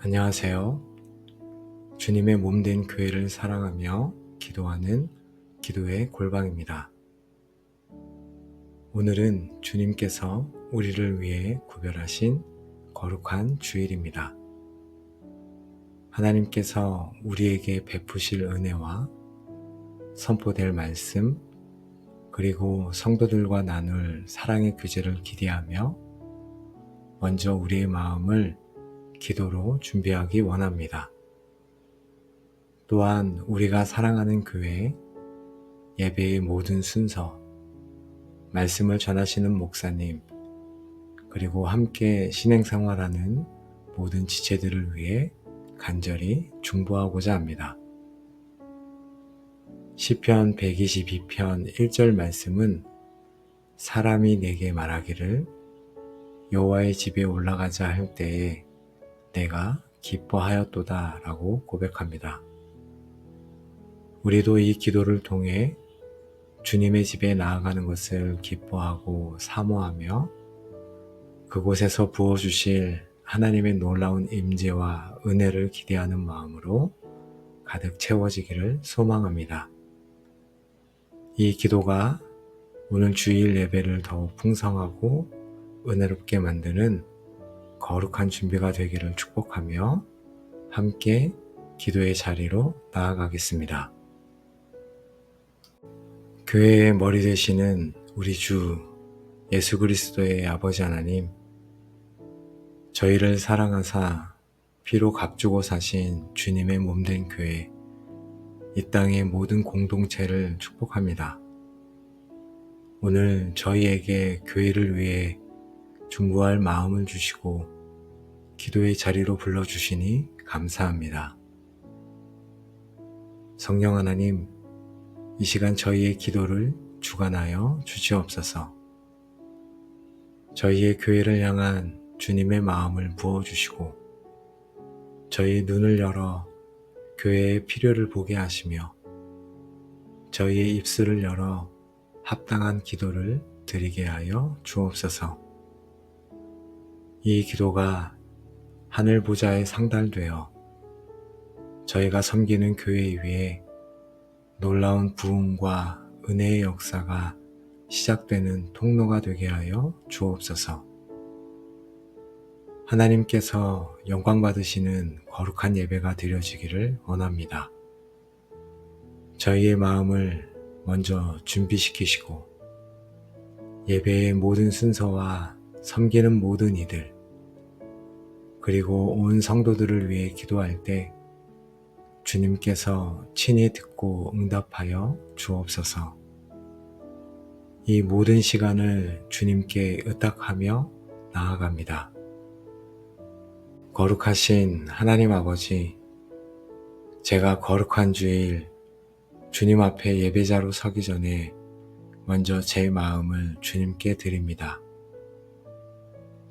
안녕하세요. 주님의 몸된 교회를 사랑하며 기도하는 기도의 골방입니다. 오늘은 주님께서 우리를 위해 구별하신 거룩한 주일입니다. 하나님께서 우리에게 베푸실 은혜와 선포될 말씀, 그리고 성도들과 나눌 사랑의 교제를 기대하며 먼저 우리의 마음을 기도로 준비하기 원합니다. 또한 우리가 사랑하는 교회, 예배의 모든 순서, 말씀을 전하시는 목사님, 그리고 함께 신행생활하는 모든 지체들을 위해 간절히 중보하고자 합니다. 시편 122편 1절 말씀은 사람이 내게 말하기를 여호와의 집에 올라가자 할 때에 내가 기뻐하였도다 라고 고백합니다. 우리도 이 기도를 통해 주님의 집에 나아가는 것을 기뻐하고 사모하며 그곳에서 부어주실 하나님의 놀라운 임재와 은혜를 기대하는 마음으로 가득 채워지기를 소망합니다. 이 기도가 오늘 주일 예배를 더욱 풍성하고 은혜롭게 만드는 거룩한 준비가 되기를 축복하며 함께 기도의 자리로 나아가겠습니다. 교회의 머리 되시는 우리 주 예수 그리스도의 아버지 하나님, 저희를 사랑하사 피로 값주고 사신 주님의 몸된 교회, 이 땅의 모든 공동체를 축복합니다. 오늘 저희에게 교회를 위해 중보할 마음을 주시고 기도의 자리로 불러주시니 감사합니다. 성령 하나님, 이 시간 저희의 기도를 주관하여 주시옵소서. 저희의 교회를 향한 주님의 마음을 부어주시고 저희의 눈을 열어 교회의 필요를 보게 하시며 저희의 입술을 열어 합당한 기도를 드리게 하여 주옵소서. 이 기도가 하늘 보좌에 상달되어 저희가 섬기는 교회 위에 놀라운 부흥과 은혜의 역사가 시작되는 통로가 되게 하여 주옵소서. 하나님께서 영광 받으시는 거룩한 예배가 드려지기를 원합니다. 저희의 마음을 먼저 준비시키시고 예배의 모든 순서와 섬기는 모든 이들, 그리고 온 성도들을 위해 기도할 때 주님께서 친히 듣고 응답하여 주옵소서. 이 모든 시간을 주님께 의탁하며 나아갑니다. 거룩하신 하나님 아버지, 제가 거룩한 주일 주님 앞에 예배자로 서기 전에 먼저 제 마음을 주님께 드립니다.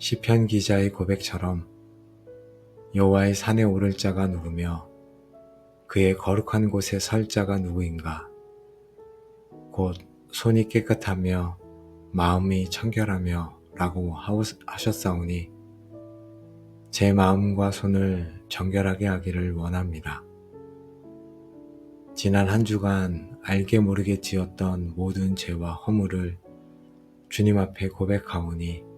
시편 기자의 고백처럼 여호와의 산에 오를 자가 누구며 그의 거룩한 곳에 설 자가 누구인가? 곧 손이 깨끗하며 마음이 청결하며 라고 하셨사오니 제 마음과 손을 정결하게 하기를 원합니다. 지난 한 주간 알게 모르게 지었던 모든 죄와 허물을 주님 앞에 고백하오니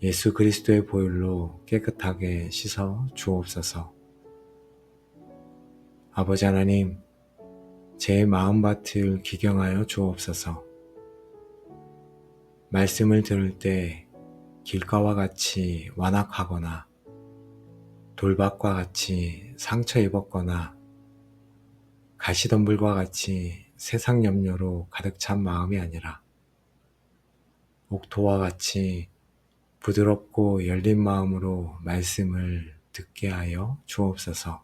예수 그리스도의 보혈로 깨끗하게 씻어 주옵소서. 아버지 하나님, 제 마음밭을 기경하여 주옵소서. 말씀을 들을 때 길가와 같이 완악하거나 돌밭과 같이 상처 입었거나 가시덤불과 같이 세상 염려로 가득 찬 마음이 아니라 옥토와 같이 부드럽고 열린 마음으로 말씀을 듣게 하여 주옵소서.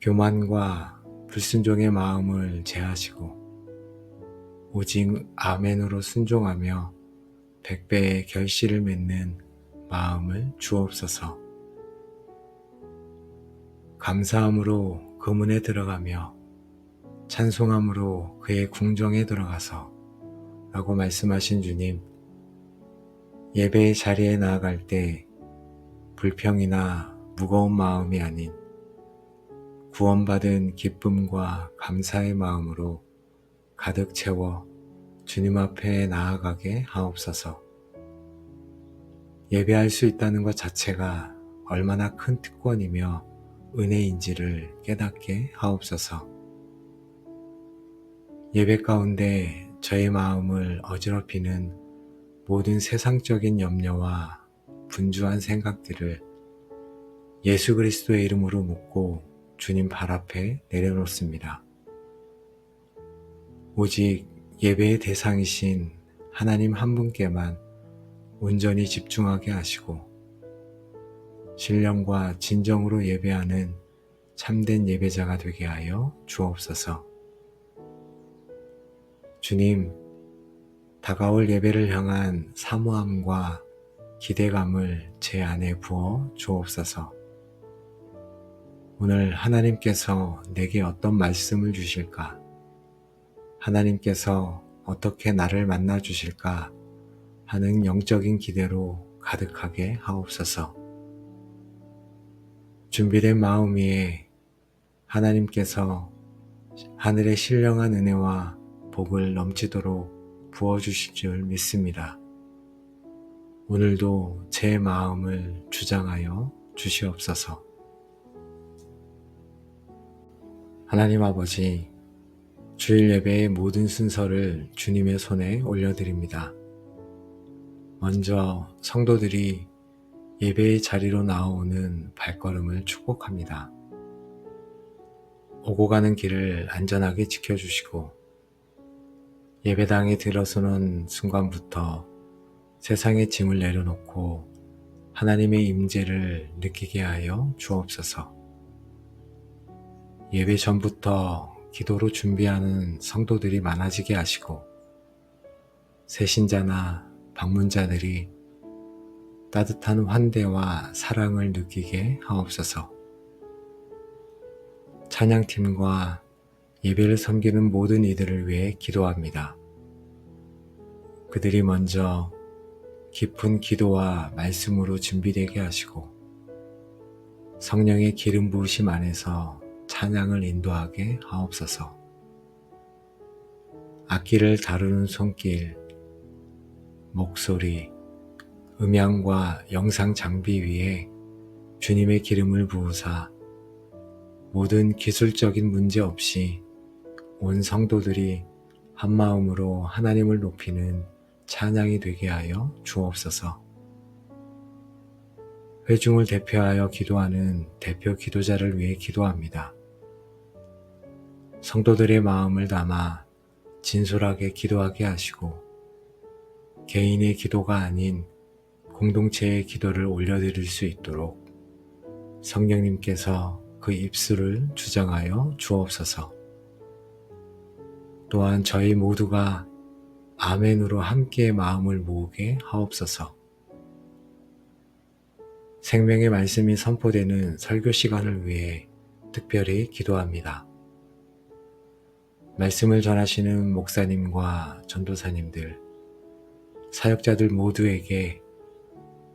교만과 불순종의 마음을 제하시고 오직 아멘으로 순종하며 100배의 결실을 맺는 마음을 주옵소서. 감사함으로 그 문에 들어가며 찬송함으로 그의 궁정에 들어가서 라고 말씀하신 주님, 예배의 자리에 나아갈 때 불평이나 무거운 마음이 아닌 구원받은 기쁨과 감사의 마음으로 가득 채워 주님 앞에 나아가게 하옵소서. 예배할 수 있다는 것 자체가 얼마나 큰 특권이며 은혜인지를 깨닫게 하옵소서. 예배 가운데 저의 마음을 어지럽히는 모든 세상적인 염려와 분주한 생각들을 예수 그리스도의 이름으로 묻고 주님 발 앞에 내려놓습니다. 오직 예배의 대상이신 하나님 한 분께만 온전히 집중하게 하시고 신령과 진정으로 예배하는 참된 예배자가 되게 하여 주옵소서. 주님, 다가올 예배를 향한 사모함과 기대감을 제 안에 부어 주옵소서. 오늘 하나님께서 내게 어떤 말씀을 주실까? 하나님께서 어떻게 나를 만나 주실까? 하는 영적인 기대로 가득하게 하옵소서. 준비된 마음 위에 하나님께서 하늘의 신령한 은혜와 복을 넘치도록 부어주실 줄 믿습니다. 오늘도 제 마음을 주장하여 주시옵소서. 하나님 아버지, 주일 예배의 모든 순서를 주님의 손에 올려드립니다. 먼저 성도들이 예배의 자리로 나오는 발걸음을 축복합니다. 오고 가는 길을 안전하게 지켜주시고 예배당에 들어서는 순간부터 세상의 짐을 내려놓고 하나님의 임재를 느끼게 하여 주옵소서. 예배 전부터 기도로 준비하는 성도들이 많아지게 하시고 새신자나 방문자들이 따뜻한 환대와 사랑을 느끼게 하옵소서. 찬양팀과 예배를 섬기는 모든 이들을 위해 기도합니다. 그들이 먼저 깊은 기도와 말씀으로 준비되게 하시고 성령의 기름 부으심 안에서 찬양을 인도하게 하옵소서. 악기를 다루는 손길, 목소리, 음향과 영상 장비 위에 주님의 기름을 부으사 모든 기술적인 문제 없이 온 성도들이 한마음으로 하나님을 높이는 찬양이 되게 하여 주옵소서. 회중을 대표하여 기도하는 대표 기도자를 위해 기도합니다. 성도들의 마음을 담아 진솔하게 기도하게 하시고 개인의 기도가 아닌 공동체의 기도를 올려드릴 수 있도록 성령님께서 그 입술을 주장하여 주옵소서. 또한 저희 모두가 아멘으로 함께 마음을 모으게 하옵소서. 생명의 말씀이 선포되는 설교 시간을 위해 특별히 기도합니다. 말씀을 전하시는 목사님과 전도사님들, 사역자들 모두에게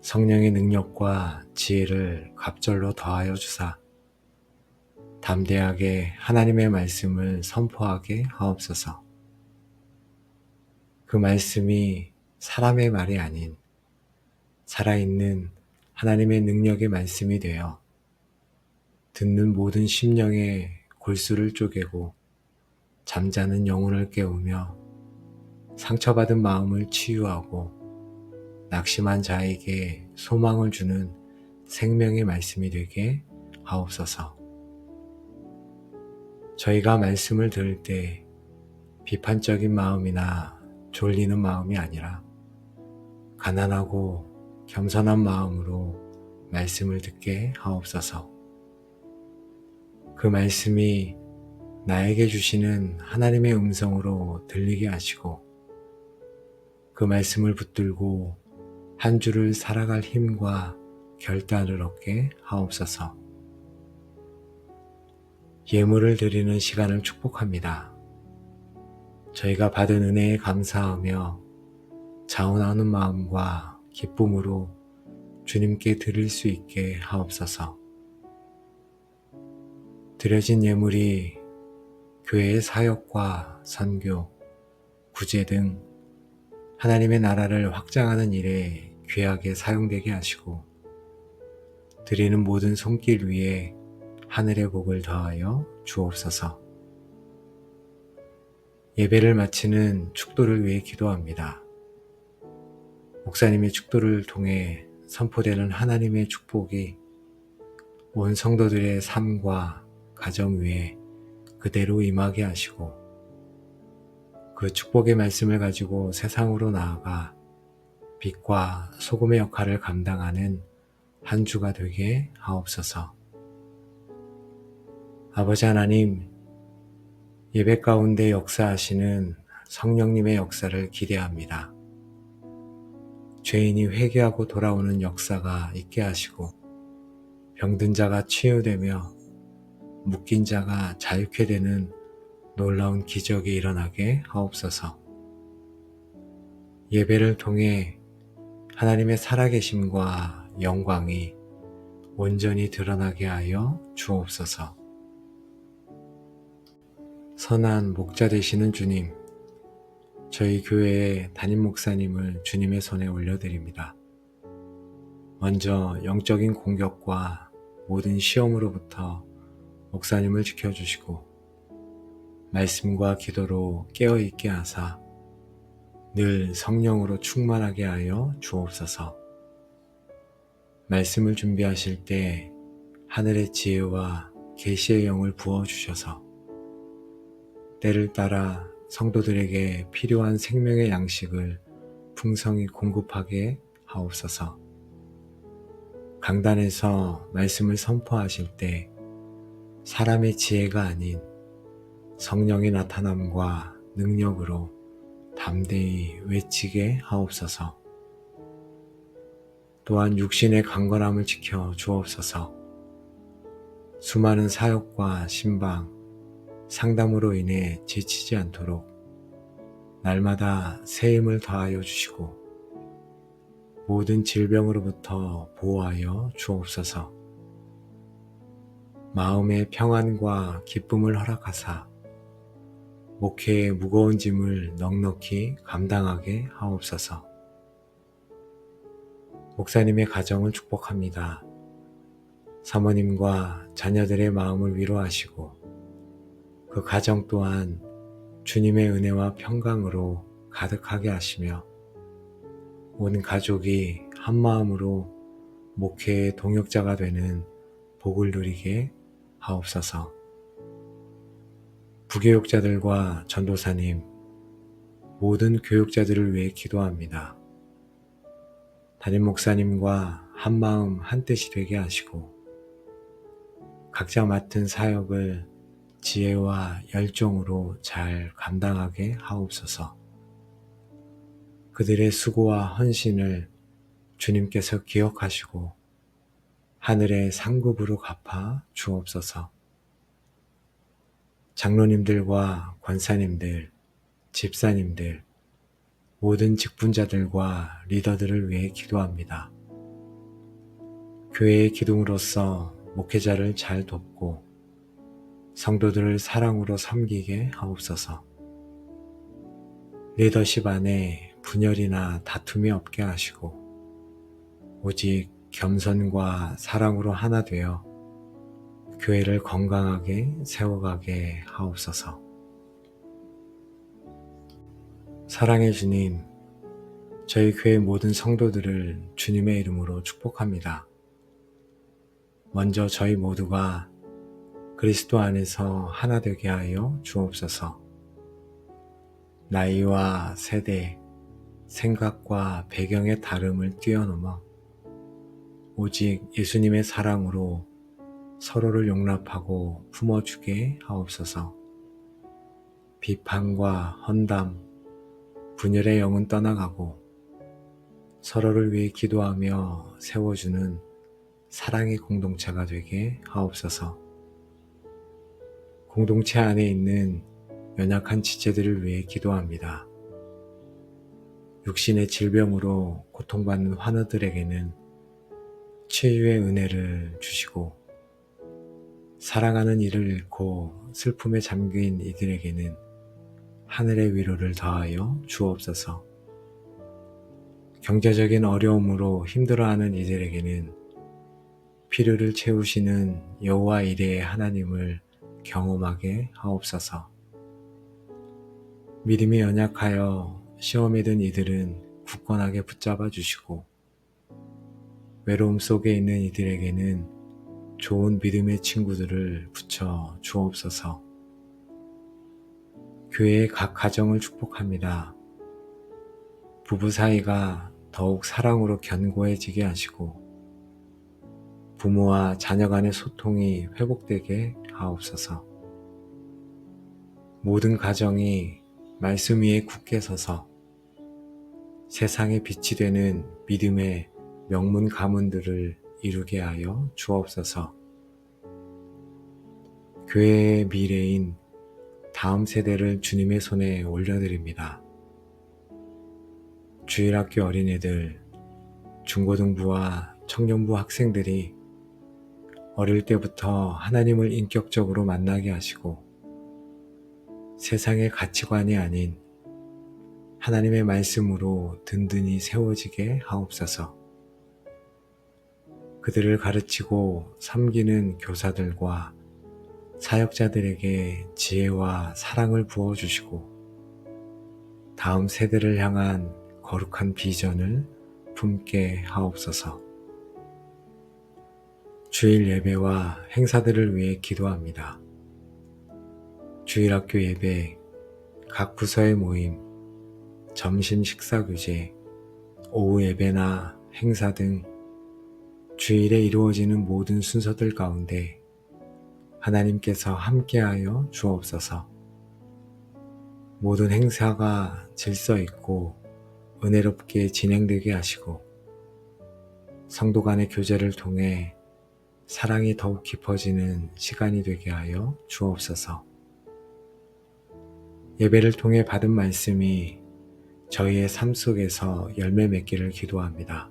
성령의 능력과 지혜를 갑절로 더하여 주사 담대하게 하나님의 말씀을 선포하게 하옵소서. 그 말씀이 사람의 말이 아닌 살아있는 하나님의 능력의 말씀이 되어 듣는 모든 심령의 골수를 쪼개고 잠자는 영혼을 깨우며 상처받은 마음을 치유하고 낙심한 자에게 소망을 주는 생명의 말씀이 되게 하옵소서. 저희가 말씀을 들을 때 비판적인 마음이나 졸리는 마음이 아니라 가난하고 겸손한 마음으로 말씀을 듣게 하옵소서. 그 말씀이 나에게 주시는 하나님의 음성으로 들리게 하시고 그 말씀을 붙들고 한 주를 살아갈 힘과 결단을 얻게 하옵소서. 예물을 드리는 시간을 축복합니다. 저희가 받은 은혜에 감사하며 자원하는 마음과 기쁨으로 주님께 드릴 수 있게 하옵소서. 드려진 예물이 교회의 사역과 선교, 구제 등 하나님의 나라를 확장하는 일에 귀하게 사용되게 하시고 드리는 모든 손길 위에 하늘의 복을 더하여 주옵소서. 예배를 마치는 축도를 위해 기도합니다. 목사님의 축도를 통해 선포되는 하나님의 축복이 온 성도들의 삶과 가정 위에 그대로 임하게 하시고 그 축복의 말씀을 가지고 세상으로 나아가 빛과 소금의 역할을 감당하는 한 주가 되게 하옵소서. 아버지 하나님, 예배 가운데 역사하시는 성령님의 역사를 기대합니다. 죄인이 회개하고 돌아오는 역사가 있게 하시고 병든 자가 치유되며 묶인 자가 자유케 되는 놀라운 기적이 일어나게 하옵소서. 예배를 통해 하나님의 살아계심과 영광이 온전히 드러나게 하여 주옵소서. 선한 목자 되시는 주님, 저희 교회의 담임 목사님을 주님의 손에 올려드립니다. 먼저 영적인 공격과 모든 시험으로부터 목사님을 지켜주시고 말씀과 기도로 깨어있게 하사 늘 성령으로 충만하게 하여 주옵소서. 말씀을 준비하실 때 하늘의 지혜와 계시의 영을 부어주셔서 때를 따라 성도들에게 필요한 생명의 양식을 풍성히 공급하게 하옵소서. 강단에서 말씀을 선포하실 때 사람의 지혜가 아닌 성령의 나타남과 능력으로 담대히 외치게 하옵소서. 또한 육신의 강건함을 지켜 주옵소서. 수많은 사역과 신방, 상담으로 인해 지치지 않도록 날마다 새 힘을 더하여 주시고 모든 질병으로부터 보호하여 주옵소서. 마음의 평안과 기쁨을 허락하사 목회의 무거운 짐을 넉넉히 감당하게 하옵소서. 목사님의 가정을 축복합니다. 사모님과 자녀들의 마음을 위로하시고 그 가정 또한 주님의 은혜와 평강으로 가득하게 하시며 온 가족이 한마음으로 목회의 동역자가 되는 복을 누리게 하옵소서. 부교육자들과 전도사님, 모든 교육자들을 위해 기도합니다. 담임 목사님과 한마음 한뜻이 되게 하시고 각자 맡은 사역을 지혜와 열정으로 잘 감당하게 하옵소서. 그들의 수고와 헌신을 주님께서 기억하시고 하늘의 상급으로 갚아 주옵소서. 장로님들과 권사님들, 집사님들, 모든 직분자들과 리더들을 위해 기도합니다. 교회의 기둥으로서 목회자를 잘 돕고 성도들을 사랑으로 섬기게 하옵소서. 리더십 안에 분열이나 다툼이 없게 하시고 오직 겸손과 사랑으로 하나 되어 교회를 건강하게 세워가게 하옵소서. 사랑의 주님, 저희 교회 모든 성도들을 주님의 이름으로 축복합니다. 먼저 저희 모두가 그리스도 안에서 하나 되게 하여 주옵소서. 나이와 세대, 생각과 배경의 다름을 뛰어넘어 오직 예수님의 사랑으로 서로를 용납하고 품어주게 하옵소서. 비판과 헌담, 분열의 영은 떠나가고 서로를 위해 기도하며 세워주는 사랑의 공동체가 되게 하옵소서. 공동체 안에 있는 연약한 지체들을 위해 기도합니다. 육신의 질병으로 고통받는 환우들에게는 치유의 은혜를 주시고 사랑하는 이를 잃고 슬픔에 잠긴 이들에게는 하늘의 위로를 더하여 주옵소서. 경제적인 어려움으로 힘들어하는 이들에게는 필요를 채우시는 여호와 이레의 하나님을 경험하게 하옵소서. 믿음이 연약하여 시험에 든 이들은 굳건하게 붙잡아 주시고 외로움 속에 있는 이들에게는 좋은 믿음의 친구들을 붙여 주옵소서. 교회의 각 가정을 축복합니다. 부부 사이가 더욱 사랑으로 견고해지게 하시고 부모와 자녀 간의 소통이 회복되게 하옵소서. 모든 가정이 말씀 위에 굳게 서서 세상의 빛이 되는 믿음의 명문 가문들을 이루게 하여 주옵소서. 교회의 미래인 다음 세대를 주님의 손에 올려드립니다. 주일학교 어린이들, 중고등부와 청년부 학생들이 어릴 때부터 하나님을 인격적으로 만나게 하시고 세상의 가치관이 아닌 하나님의 말씀으로 든든히 세워지게 하옵소서. 그들을 가르치고 섬기는 교사들과 사역자들에게 지혜와 사랑을 부어주시고 다음 세대를 향한 거룩한 비전을 품게 하옵소서. 주일 예배와 행사들을 위해 기도합니다. 주일학교 예배, 각 부서의 모임, 점심 식사 교제, 오후 예배나 행사 등 주일에 이루어지는 모든 순서들 가운데 하나님께서 함께하여 주옵소서. 모든 행사가 질서 있고 은혜롭게 진행되게 하시고 성도 간의 교제를 통해 사랑이 더욱 깊어지는 시간이 되게 하여 주옵소서. 예배를 통해 받은 말씀이 저희의 삶 속에서 열매 맺기를 기도합니다.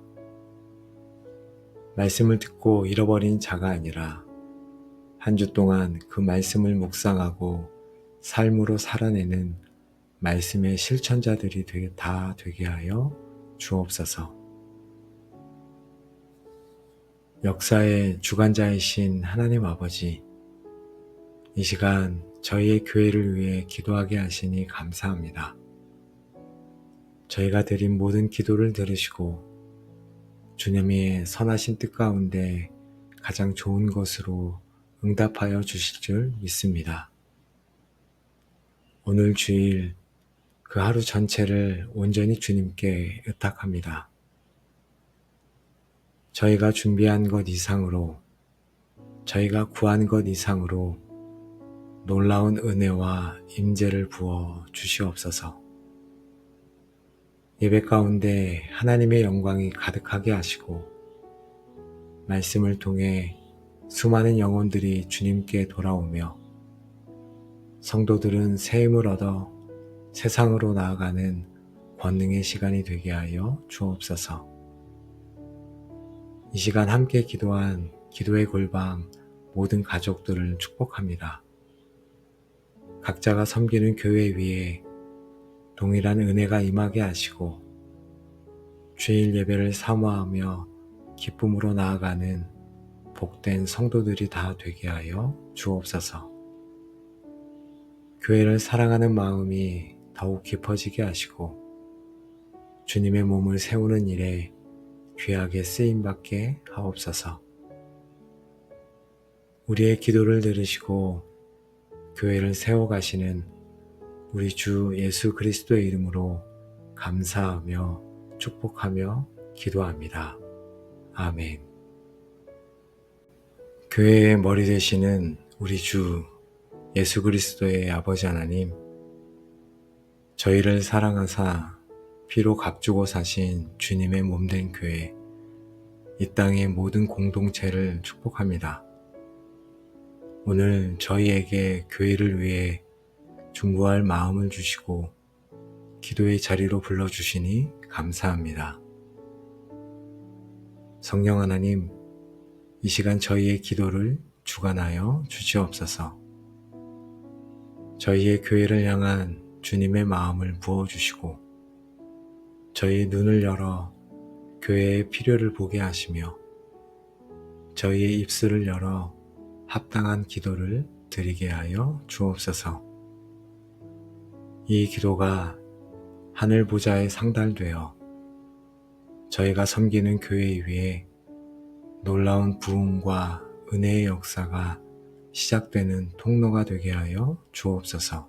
말씀을 듣고 잃어버린 자가 아니라 한 주 동안 그 말씀을 묵상하고 삶으로 살아내는 말씀의 실천자들이 다 되게 하여 주옵소서. 역사의 주관자이신 하나님 아버지, 이 시간 저희의 교회를 위해 기도하게 하시니 감사합니다. 저희가 드린 모든 기도를 들으시고 주님의 선하신 뜻 가운데 가장 좋은 것으로 응답하여 주실 줄 믿습니다. 오늘 주일 그 하루 전체를 온전히 주님께 의탁합니다. 저희가 준비한 것 이상으로, 저희가 구한 것 이상으로 놀라운 은혜와 임재를 부어 주시옵소서. 예배 가운데 하나님의 영광이 가득하게 하시고 말씀을 통해 수많은 영혼들이 주님께 돌아오며 성도들은 새 힘을 얻어 세상으로 나아가는 권능의 시간이 되게 하여 주옵소서. 이 시간 함께 기도한 기도의 골방 모든 가족들을 축복합니다. 각자가 섬기는 교회 위에 동일한 은혜가 임하게 하시고 주일 예배를 사모하며 기쁨으로 나아가는 복된 성도들이 다 되게 하여 주옵소서. 교회를 사랑하는 마음이 더욱 깊어지게 하시고 주님의 몸을 세우는 일에 귀하게 쓰임받게 하옵소서. 우리의 기도를 들으시고 교회를 세워가시는 우리 주 예수 그리스도의 이름으로 감사하며 축복하며 기도합니다. 아멘. 교회의 머리 되시는 우리 주 예수 그리스도의 아버지 하나님, 저희를 사랑하사 피로 값주고 사신 주님의 몸된 교회, 이 땅의 모든 공동체를 축복합니다. 오늘 저희에게 교회를 위해 중보할 마음을 주시고 기도의 자리로 불러주시니 감사합니다. 성령 하나님, 이 시간 저희의 기도를 주관하여 주시옵소서. 저희의 교회를 향한 주님의 마음을 부어주시고 저희의 눈을 열어 교회의 필요를 보게 하시며 저희의 입술을 열어 합당한 기도를 드리게 하여 주옵소서. 이 기도가 하늘 보좌에 상달되어 저희가 섬기는 교회 위에 놀라운 부흥과 은혜의 역사가 시작되는 통로가 되게 하여 주옵소서.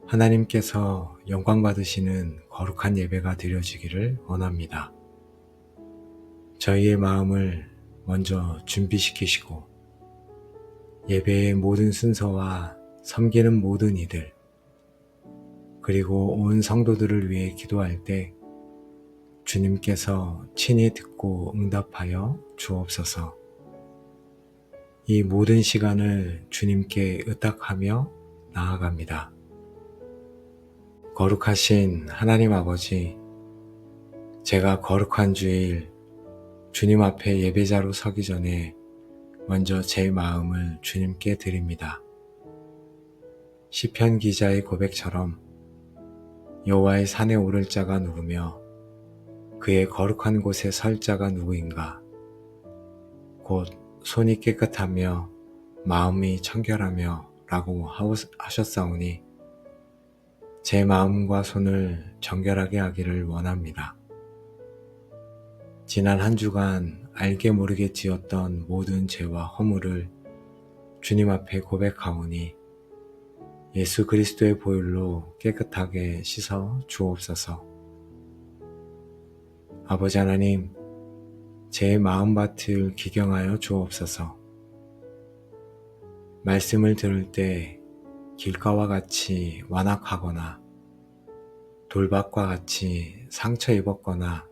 하나님께서 영광 받으시는 거룩한 예배가 드려지기를 원합니다. 저희의 마음을 먼저 준비시키시고 예배의 모든 순서와 섬기는 모든 이들 그리고 온 성도들을 위해 기도할 때 주님께서 친히 듣고 응답하여 주옵소서. 이 모든 시간을 주님께 의탁하며 나아갑니다. 거룩하신 하나님 아버지, 제가 거룩한 주일 주님 앞에 예배자로 서기 전에 먼저 제 마음을 주님께 드립니다. 시편 기자의 고백처럼 여호와의 산에 오를 자가 누구며 그의 거룩한 곳에 설 자가 누구인가? 곧 손이 깨끗하며 마음이 청결하며 라고 하셨사오니 제 마음과 손을 정결하게 하기를 원합니다. 지난 한 주간 알게 모르게 지었던 모든 죄와 허물을 주님 앞에 고백하오니 예수 그리스도의 보혈로 깨끗하게 씻어 주옵소서. 아버지 하나님, 제 마음밭을 기경하여 주옵소서. 말씀을 들을 때 길가와 같이 완악하거나 돌밭과 같이 상처 입었거나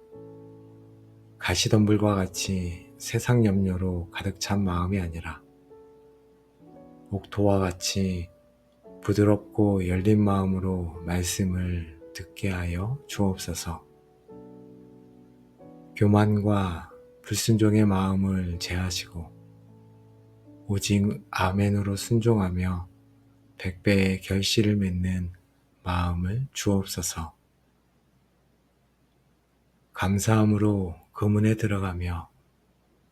가시덤불과 같이 세상 염려로 가득 찬 마음이 아니라 옥토와 같이 부드럽고 열린 마음으로 말씀을 듣게 하여 주옵소서. 교만과 불순종의 마음을 제하시고 오직 아멘으로 순종하며 100배의 결실을 맺는 마음을 주옵소서. 감사함으로 그 문에 들어가며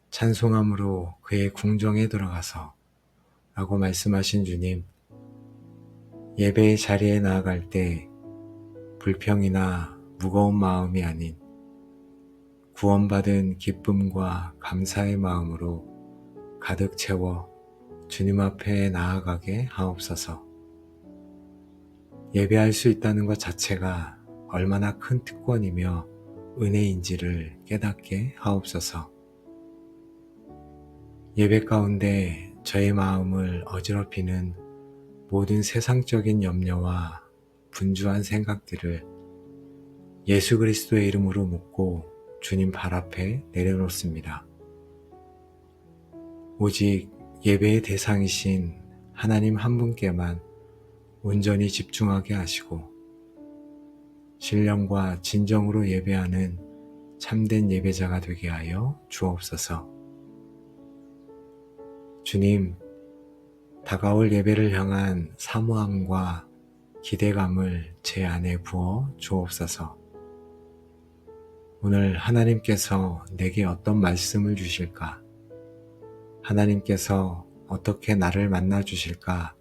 찬송함으로 그의 궁정에 들어가서 라고 말씀하신 주님, 예배의 자리에 나아갈 때 불평이나 무거운 마음이 아닌 구원받은 기쁨과 감사의 마음으로 가득 채워 주님 앞에 나아가게 하옵소서. 예배할 수 있다는 것 자체가 얼마나 큰 특권이며 은혜인지를 깨닫게 하옵소서. 예배 가운데 저의 마음을 어지럽히는 모든 세상적인 염려와 분주한 생각들을 예수 그리스도의 이름으로 묻고 주님 발 앞에 내려놓습니다. 오직 예배의 대상이신 하나님 한 분께만 온전히 집중하게 하시고 신령과 진정으로 예배하는 참된 예배자가 되게 하여 주옵소서. 주님, 다가올 예배를 향한 사모함과 기대감을 제 안에 부어 주옵소서. 오늘 하나님께서 내게 어떤 말씀을 주실까? 하나님께서 어떻게 나를 만나 주실까?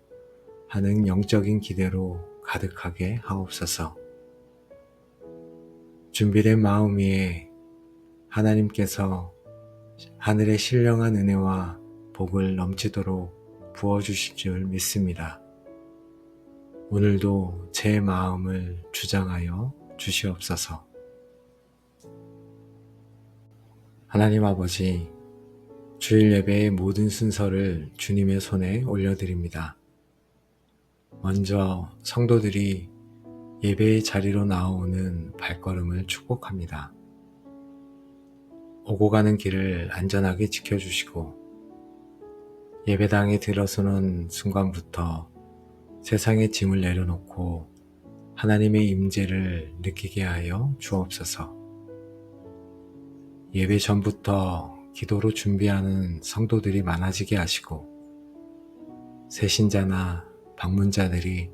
하는 영적인 기대로 가득하게 하옵소서. 준비된 마음 위에 하나님께서 하늘의 신령한 은혜와 복을 넘치도록 부어주실 줄 믿습니다. 오늘도 제 마음을 주장하여 주시옵소서. 하나님 아버지, 주일 예배의 모든 순서를 주님의 손에 올려드립니다. 먼저 성도들이 예배의 자리로 나오는 발걸음을 축복합니다. 오고 가는 길을 안전하게 지켜주시고 예배당에 들어서는 순간부터 세상의 짐을 내려놓고 하나님의 임재를 느끼게 하여 주옵소서. 예배 전부터 기도로 준비하는 성도들이 많아지게 하시고 새신자나 방문자들이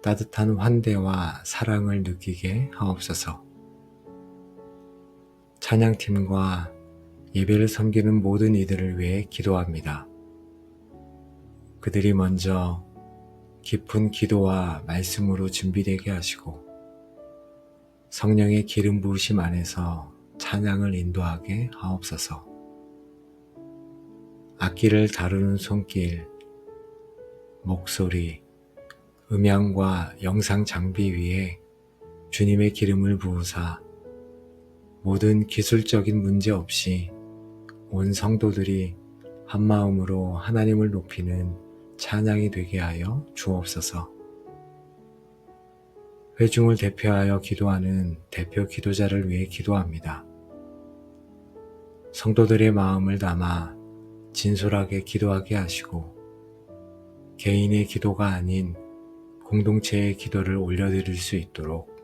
따뜻한 환대와 사랑을 느끼게 하옵소서. 찬양팀과 예배를 섬기는 모든 이들을 위해 기도합니다. 그들이 먼저 깊은 기도와 말씀으로 준비되게 하시고 성령의 기름 부으심 안에서 찬양을 인도하게 하옵소서. 악기를 다루는 손길, 목소리, 음향과 영상 장비 위에 주님의 기름을 부으사 모든 기술적인 문제 없이 온 성도들이 한마음으로 하나님을 높이는 찬양이 되게 하여 주옵소서. 회중을 대표하여 기도하는 대표 기도자를 위해 기도합니다. 성도들의 마음을 담아 진솔하게 기도하게 하시고 개인의 기도가 아닌 공동체의 기도를 올려드릴 수 있도록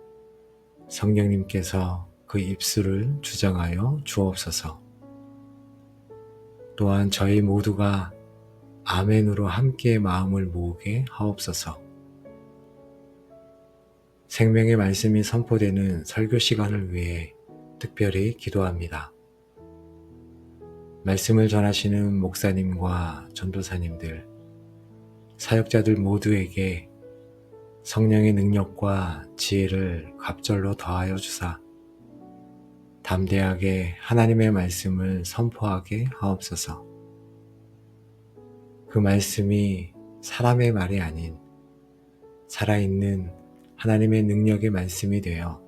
성령님께서 그 입술을 주정하여 주옵소서. 또한 저희 모두가 아멘으로 함께 마음을 모으게 하옵소서. 생명의 말씀이 선포되는 설교 시간을 위해 특별히 기도합니다. 말씀을 전하시는 목사님과 전도사님들, 사역자들 모두에게 성령의 능력과 지혜를 갑절로 더하여 주사 담대하게 하나님의 말씀을 선포하게 하옵소서. 그 말씀이 사람의 말이 아닌 살아있는 하나님의 능력의 말씀이 되어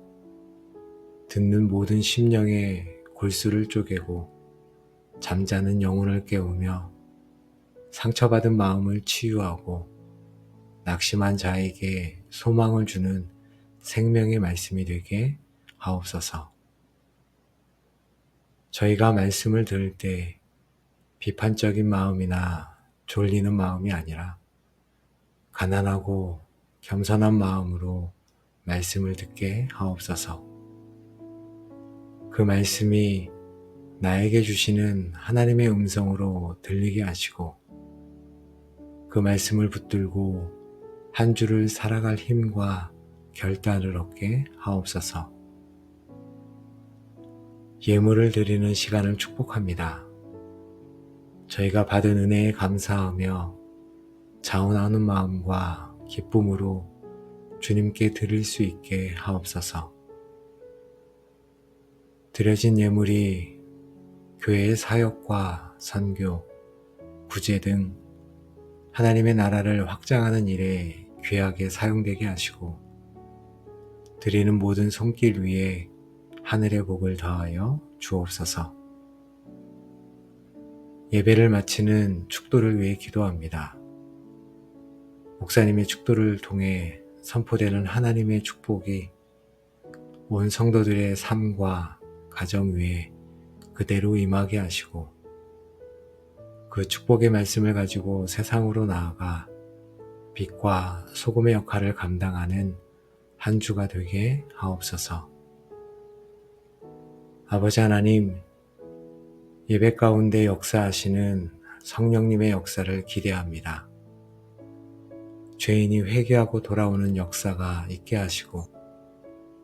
듣는 모든 심령의 골수를 쪼개고 잠자는 영혼을 깨우며 상처받은 마음을 치유하고 낙심한 자에게 소망을 주는 생명의 말씀이 되게 하옵소서. 저희가 말씀을 들을 때 비판적인 마음이나 졸리는 마음이 아니라 가난하고 겸손한 마음으로 말씀을 듣게 하옵소서. 그 말씀이 나에게 주시는 하나님의 음성으로 들리게 하시고 그 말씀을 붙들고 한 주를 살아갈 힘과 결단을 얻게 하옵소서. 예물을 드리는 시간을 축복합니다. 저희가 받은 은혜에 감사하며 자원하는 마음과 기쁨으로 주님께 드릴 수 있게 하옵소서. 드려진 예물이 교회의 사역과 선교, 구제 등 하나님의 나라를 확장하는 일에 귀하게 사용되게 하시고 드리는 모든 손길 위에 하늘의 복을 더하여 주옵소서. 예배를 마치는 축도를 위해 기도합니다. 목사님의 축도를 통해 선포되는 하나님의 축복이 온 성도들의 삶과 가정 위에 그대로 임하게 하시고 그 축복의 말씀을 가지고 세상으로 나아가 빛과 소금의 역할을 감당하는 한 주가 되게 하옵소서. 아버지 하나님, 예배 가운데 역사하시는 성령님의 역사를 기대합니다. 죄인이 회개하고 돌아오는 역사가 있게 하시고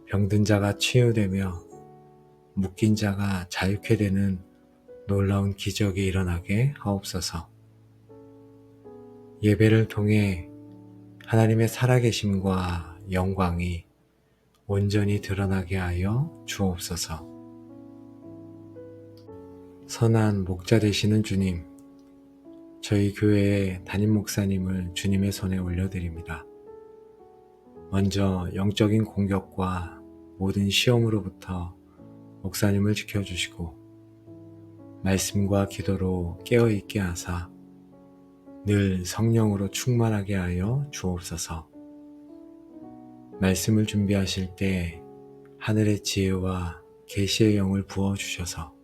병든 자가 치유되며 묶인 자가 자유케 되는 놀라운 기적이 일어나게 하옵소서. 예배를 통해 하나님의 살아계심과 영광이 온전히 드러나게 하여 주옵소서. 선한 목자 되시는 주님, 저희 교회의 담임 목사님을 주님의 손에 올려드립니다. 먼저 영적인 공격과 모든 시험으로부터 목사님을 지켜주시고 말씀과 기도로 깨어있게 하사 늘 성령으로 충만하게 하여 주옵소서. 말씀을 준비하실 때 하늘의 지혜와 계시의 영을 부어주셔서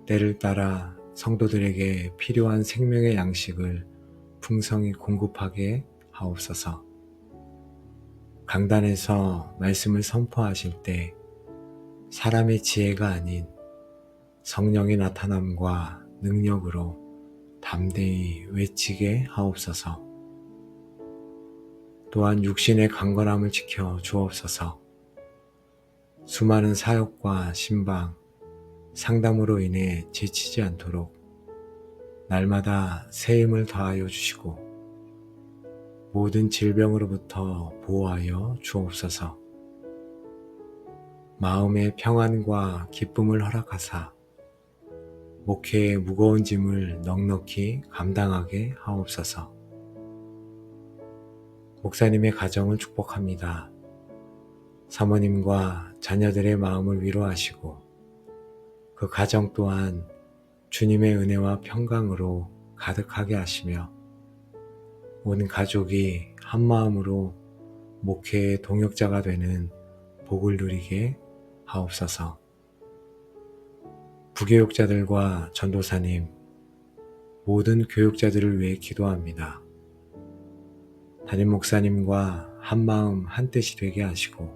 때를 따라 성도들에게 필요한 생명의 양식을 풍성히 공급하게 하옵소서. 강단에서 말씀을 선포하실 때 사람의 지혜가 아닌 성령의 나타남과 능력으로 담대히 외치게 하옵소서. 또한 육신의 강건함을 지켜 주옵소서. 수많은 사역과 신방, 상담으로 인해 지치지 않도록 날마다 새 힘을 더하여 주시고 모든 질병으로부터 보호하여 주옵소서. 마음의 평안과 기쁨을 허락하사 목회의 무거운 짐을 넉넉히 감당하게 하옵소서. 목사님의 가정을 축복합니다. 사모님과 자녀들의 마음을 위로하시고 그 가정 또한 주님의 은혜와 평강으로 가득하게 하시며 온 가족이 한마음으로 목회의 동역자가 되는 복을 누리게 하옵소서. 부교육자들과 전도사님, 모든 교육자들을 위해 기도합니다. 담임 목사님과 한마음 한뜻이 되게 하시고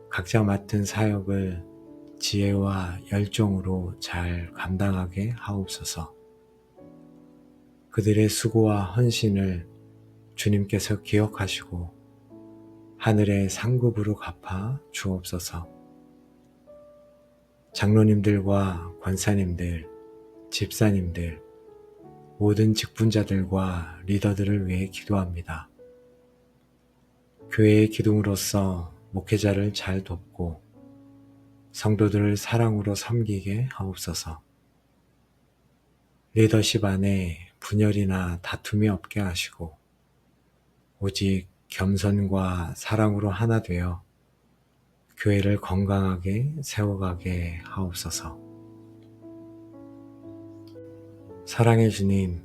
각자 맡은 사역을 지혜와 열정으로 잘 감당하게 하옵소서. 그들의 수고와 헌신을 주님께서 기억하시고 하늘의 상급으로 갚아 주옵소서. 장로님들과 권사님들, 집사님들, 모든 직분자들과 리더들을 위해 기도합니다. 교회의 기둥으로서 목회자를 잘 돕고 성도들을 사랑으로 섬기게 하옵소서. 리더십 안에 분열이나 다툼이 없게 하시고 오직 겸손과 사랑으로 하나 되어 교회를 건강하게 세워가게 하옵소서. 사랑의 주님,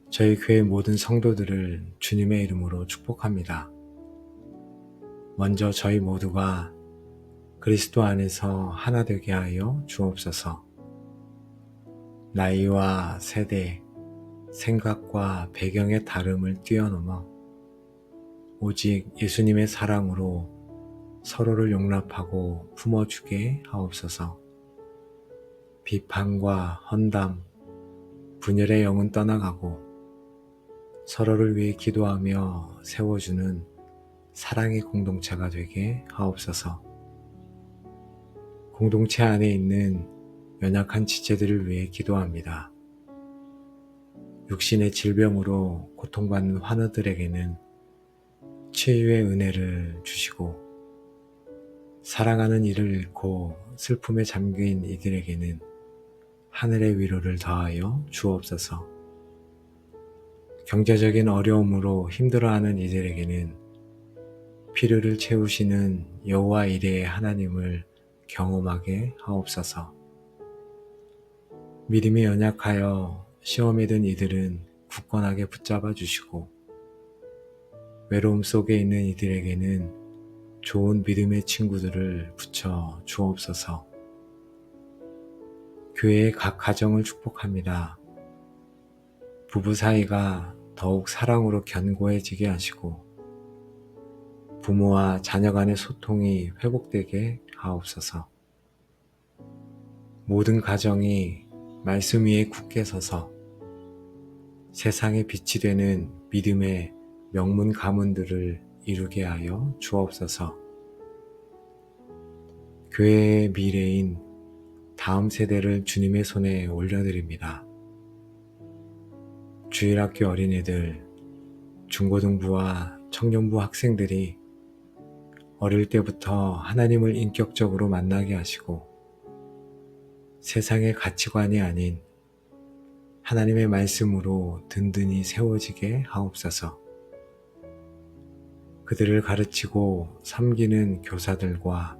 저희 교회 모든 성도들을 주님의 이름으로 축복합니다. 먼저 저희 모두가 그리스도 안에서 하나 되게 하여 주옵소서. 나이와 세대, 생각과 배경의 다름을 뛰어넘어 오직 예수님의 사랑으로 서로를 용납하고 품어주게 하옵소서. 비판과 헌담, 분열의 영은 떠나가고 서로를 위해 기도하며 세워주는 사랑의 공동체가 되게 하옵소서. 공동체 안에 있는 연약한 지체들을 위해 기도합니다. 육신의 질병으로 고통받는 환우들에게는 치유의 은혜를 주시고 사랑하는 이를 잃고 슬픔에 잠긴 이들에게는 하늘의 위로를 더하여 주옵소서. 경제적인 어려움으로 힘들어하는 이들에게는 필요를 채우시는 여호와 이레의 하나님을 경험하게 하옵소서. 믿음이 연약하여 시험에 든 이들은 굳건하게 붙잡아 주시고 외로움 속에 있는 이들에게는 좋은 믿음의 친구들을 붙여 주옵소서. 교회의 각 가정을 축복합니다. 부부 사이가 더욱 사랑으로 견고해지게 하시고 부모와 자녀 간의 소통이 회복되게 하옵소서. 모든 가정이 말씀 위에 굳게 서서 세상의 빛이 되는 믿음의 명문 가문들을 이루게 하여 주옵소서. 교회의 미래인 다음 세대를 주님의 손에 올려드립니다. 주일학교 어린이들, 중고등부와 청년부 학생들이 어릴 때부터 하나님을 인격적으로 만나게 하시고 세상의 가치관이 아닌 하나님의 말씀으로 든든히 세워지게 하옵소서. 그들을 가르치고 섬기는 교사들과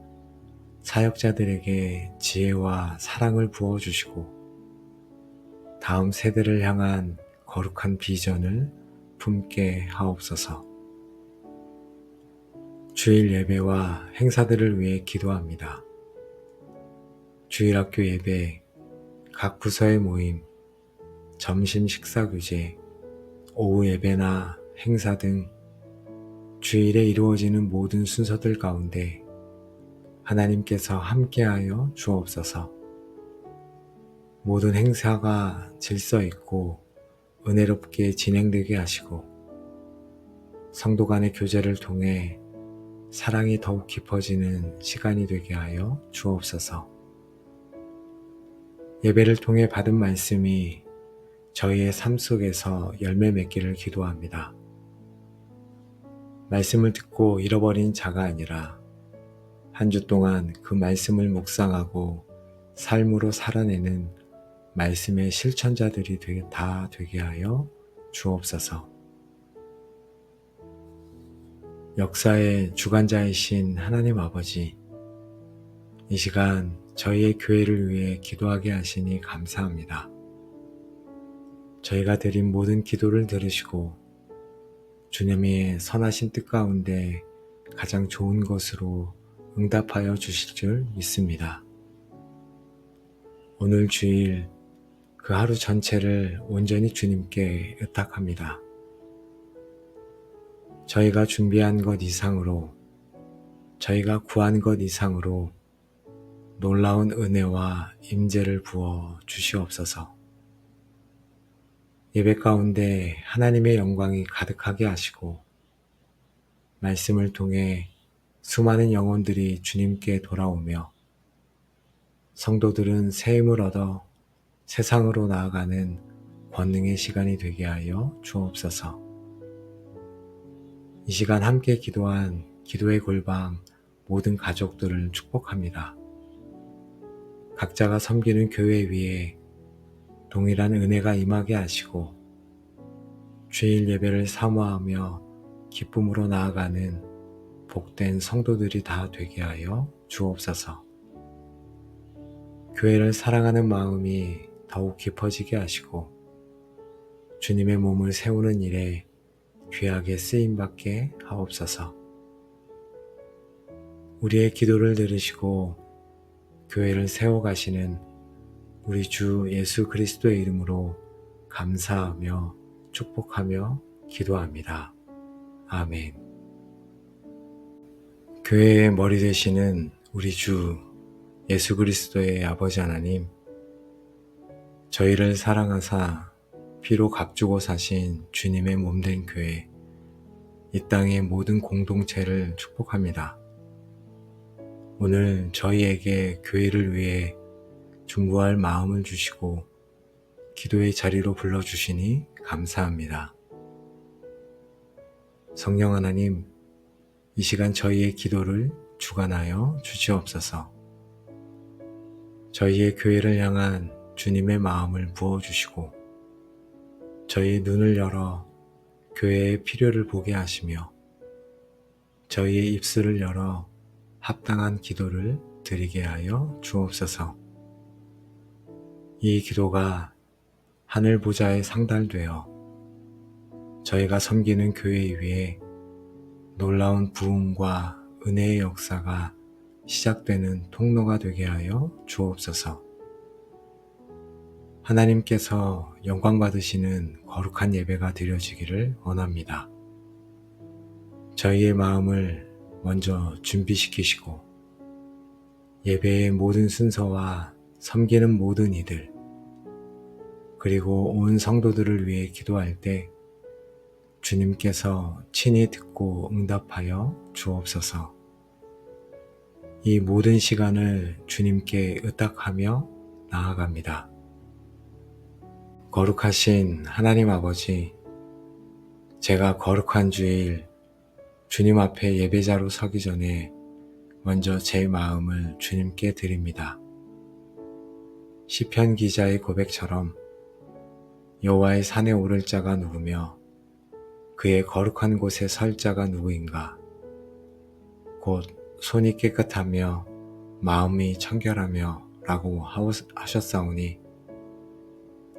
사역자들에게 지혜와 사랑을 부어주시고 다음 세대를 향한 거룩한 비전을 품게 하옵소서. 주일 예배와 행사들을 위해 기도합니다. 주일학교 예배, 각 부서의 모임, 점심 식사 규제, 오후 예배나 행사 등 주일에 이루어지는 모든 순서들 가운데 하나님께서 함께하여 주옵소서. 모든 행사가 질서 있고 은혜롭게 진행되게 하시고 성도 간의 교제를 통해 사랑이 더욱 깊어지는 시간이 되게 하여 주옵소서. 예배를 통해 받은 말씀이 저희의 삶 속에서 열매 맺기를 기도합니다. 말씀을 듣고 잃어버린 자가 아니라 한 주 동안 그 말씀을 묵상하고 삶으로 살아내는 말씀의 실천자들이 다 되게 하여 주옵소서. 역사의 주관자이신 하나님 아버지, 이 시간 저희의 교회를 위해 기도하게 하시니 감사합니다. 저희가 드린 모든 기도를 들으시고 주님의 선하신 뜻 가운데 가장 좋은 것으로 응답하여 주실 줄 믿습니다. 오늘 주일 그 하루 전체를 온전히 주님께 의탁합니다. 저희가 준비한 것 이상으로, 저희가 구한 것 이상으로 놀라운 은혜와 임재를 부어 주시옵소서. 예배 가운데 하나님의 영광이 가득하게 하시고 말씀을 통해 수많은 영혼들이 주님께 돌아오며 성도들은 새 힘을 얻어 세상으로 나아가는 권능의 시간이 되게 하여 주옵소서. 이 시간 함께 기도한 기도의 골방 모든 가족들을 축복합니다. 각자가 섬기는 교회 위에 동일한 은혜가 임하게 하시고 주일 예배를 사모하며 기쁨으로 나아가는 복된 성도들이 다 되게 하여 주옵소서. 교회를 사랑하는 마음이 더욱 깊어지게 하시고 주님의 몸을 세우는 일에 귀하게 쓰임받게 하옵소서. 우리의 기도를 들으시고 교회를 세워가시는 우리 주 예수 그리스도의 이름으로 감사하며 축복하며 기도합니다. 아멘. 교회의 머리 되시는 우리 주 예수 그리스도의 아버지 하나님, 저희를 사랑하사 피로 값주고 사신 주님의 몸된 교회, 이 땅의 모든 공동체를 축복합니다. 오늘 저희에게 교회를 위해 중보할 마음을 주시고 기도의 자리로 불러주시니 감사합니다. 성령 하나님, 이 시간 저희의 기도를 주관하여 주시옵소서. 저희의 교회를 향한 주님의 마음을 부어주시고 저희의 눈을 열어 교회의 필요를 보게 하시며 저희의 입술을 열어 합당한 기도를 드리게 하여 주옵소서. 이 기도가 하늘 보좌에 상달되어 저희가 섬기는 교회 위에 놀라운 부흥과 은혜의 역사가 시작되는 통로가 되게 하여 주옵소서. 하나님께서 영광 받으시는 거룩한 예배가 드려지기를 원합니다. 저희의 마음을 먼저 준비시키시고 예배의 모든 순서와 섬기는 모든 이들, 그리고 온 성도들을 위해 기도할 때 주님께서 친히 듣고 응답하여 주옵소서. 이 모든 시간을 주님께 의탁하며 나아갑니다. 거룩하신 하나님 아버지, 제가 거룩한 주일 주님 앞에 예배자로 서기 전에 먼저 제 마음을 주님께 드립니다. 시편 기자의 고백처럼 여호와의 산에 오를 자가 누구며 그의 거룩한 곳에 설 자가 누구인가? 곧 손이 깨끗하며 마음이 청결하며 라고 하셨사오니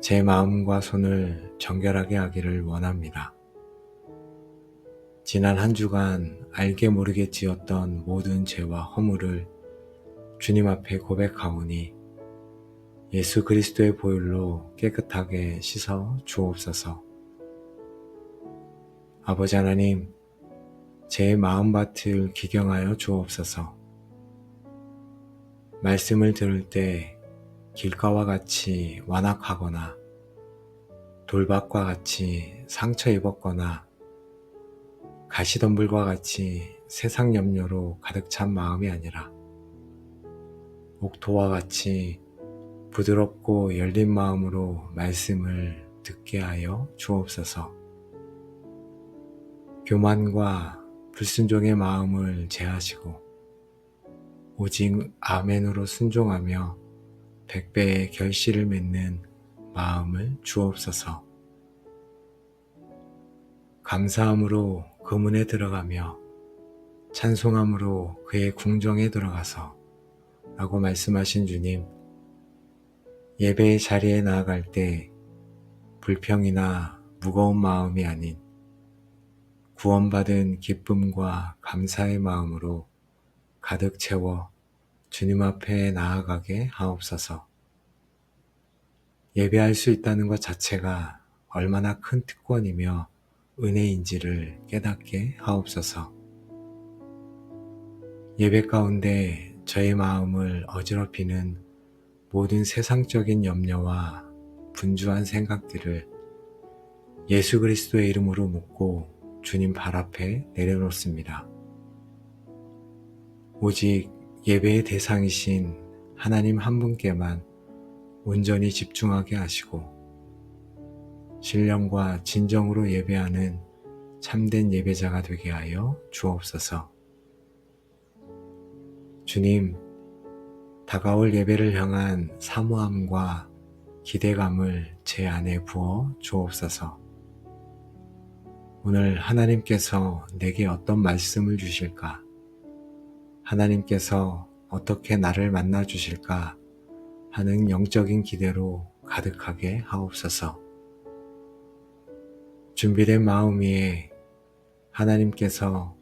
제 마음과 손을 정결하게 하기를 원합니다. 지난 한 주간 알게 모르게 지었던 모든 죄와 허물을 주님 앞에 고백하오니 예수 그리스도의 보혈로 깨끗하게 씻어 주옵소서. 아버지 하나님, 제 마음밭을 기경하여 주옵소서. 말씀을 들을 때 길가와 같이 완악하거나 돌밭과 같이 상처 입었거나 가시덤불과 같이 세상 염려로 가득 찬 마음이 아니라 옥토와 같이 부드럽고 열린 마음으로 말씀을 듣게 하여 주옵소서. 교만과 불순종의 마음을 제하시고 오직 아멘으로 순종하며 100배의 결실을 맺는 마음을 주옵소서. 감사함으로 그 문에 들어가며 찬송함으로 그의 궁정에 들어가서 라고 말씀하신 주님, 예배의 자리에 나아갈 때 불평이나 무거운 마음이 아닌 구원받은 기쁨과 감사의 마음으로 가득 채워 주님 앞에 나아가게 하옵소서. 예배할 수 있다는 것 자체가 얼마나 큰 특권이며 은혜인지를 깨닫게 하옵소서. 예배 가운데 저의 마음을 어지럽히는 모든 세상적인 염려와 분주한 생각들을 예수 그리스도의 이름으로 묻고 주님 발 앞에 내려놓습니다. 오직 예배의 대상이신 하나님 한 분께만 온전히 집중하게 하시고 신령과 진정으로 예배하는 참된 예배자가 되게 하여 주옵소서. 주님, 다가올 예배를 향한 사모함과 기대감을 제 안에 부어 주옵소서. 오늘 하나님께서 내게 어떤 말씀을 주실까? 하나님께서 어떻게 나를 만나 주실까? 하는 영적인 기대로 가득하게 하옵소서. 준비된 마음 위에 하나님께서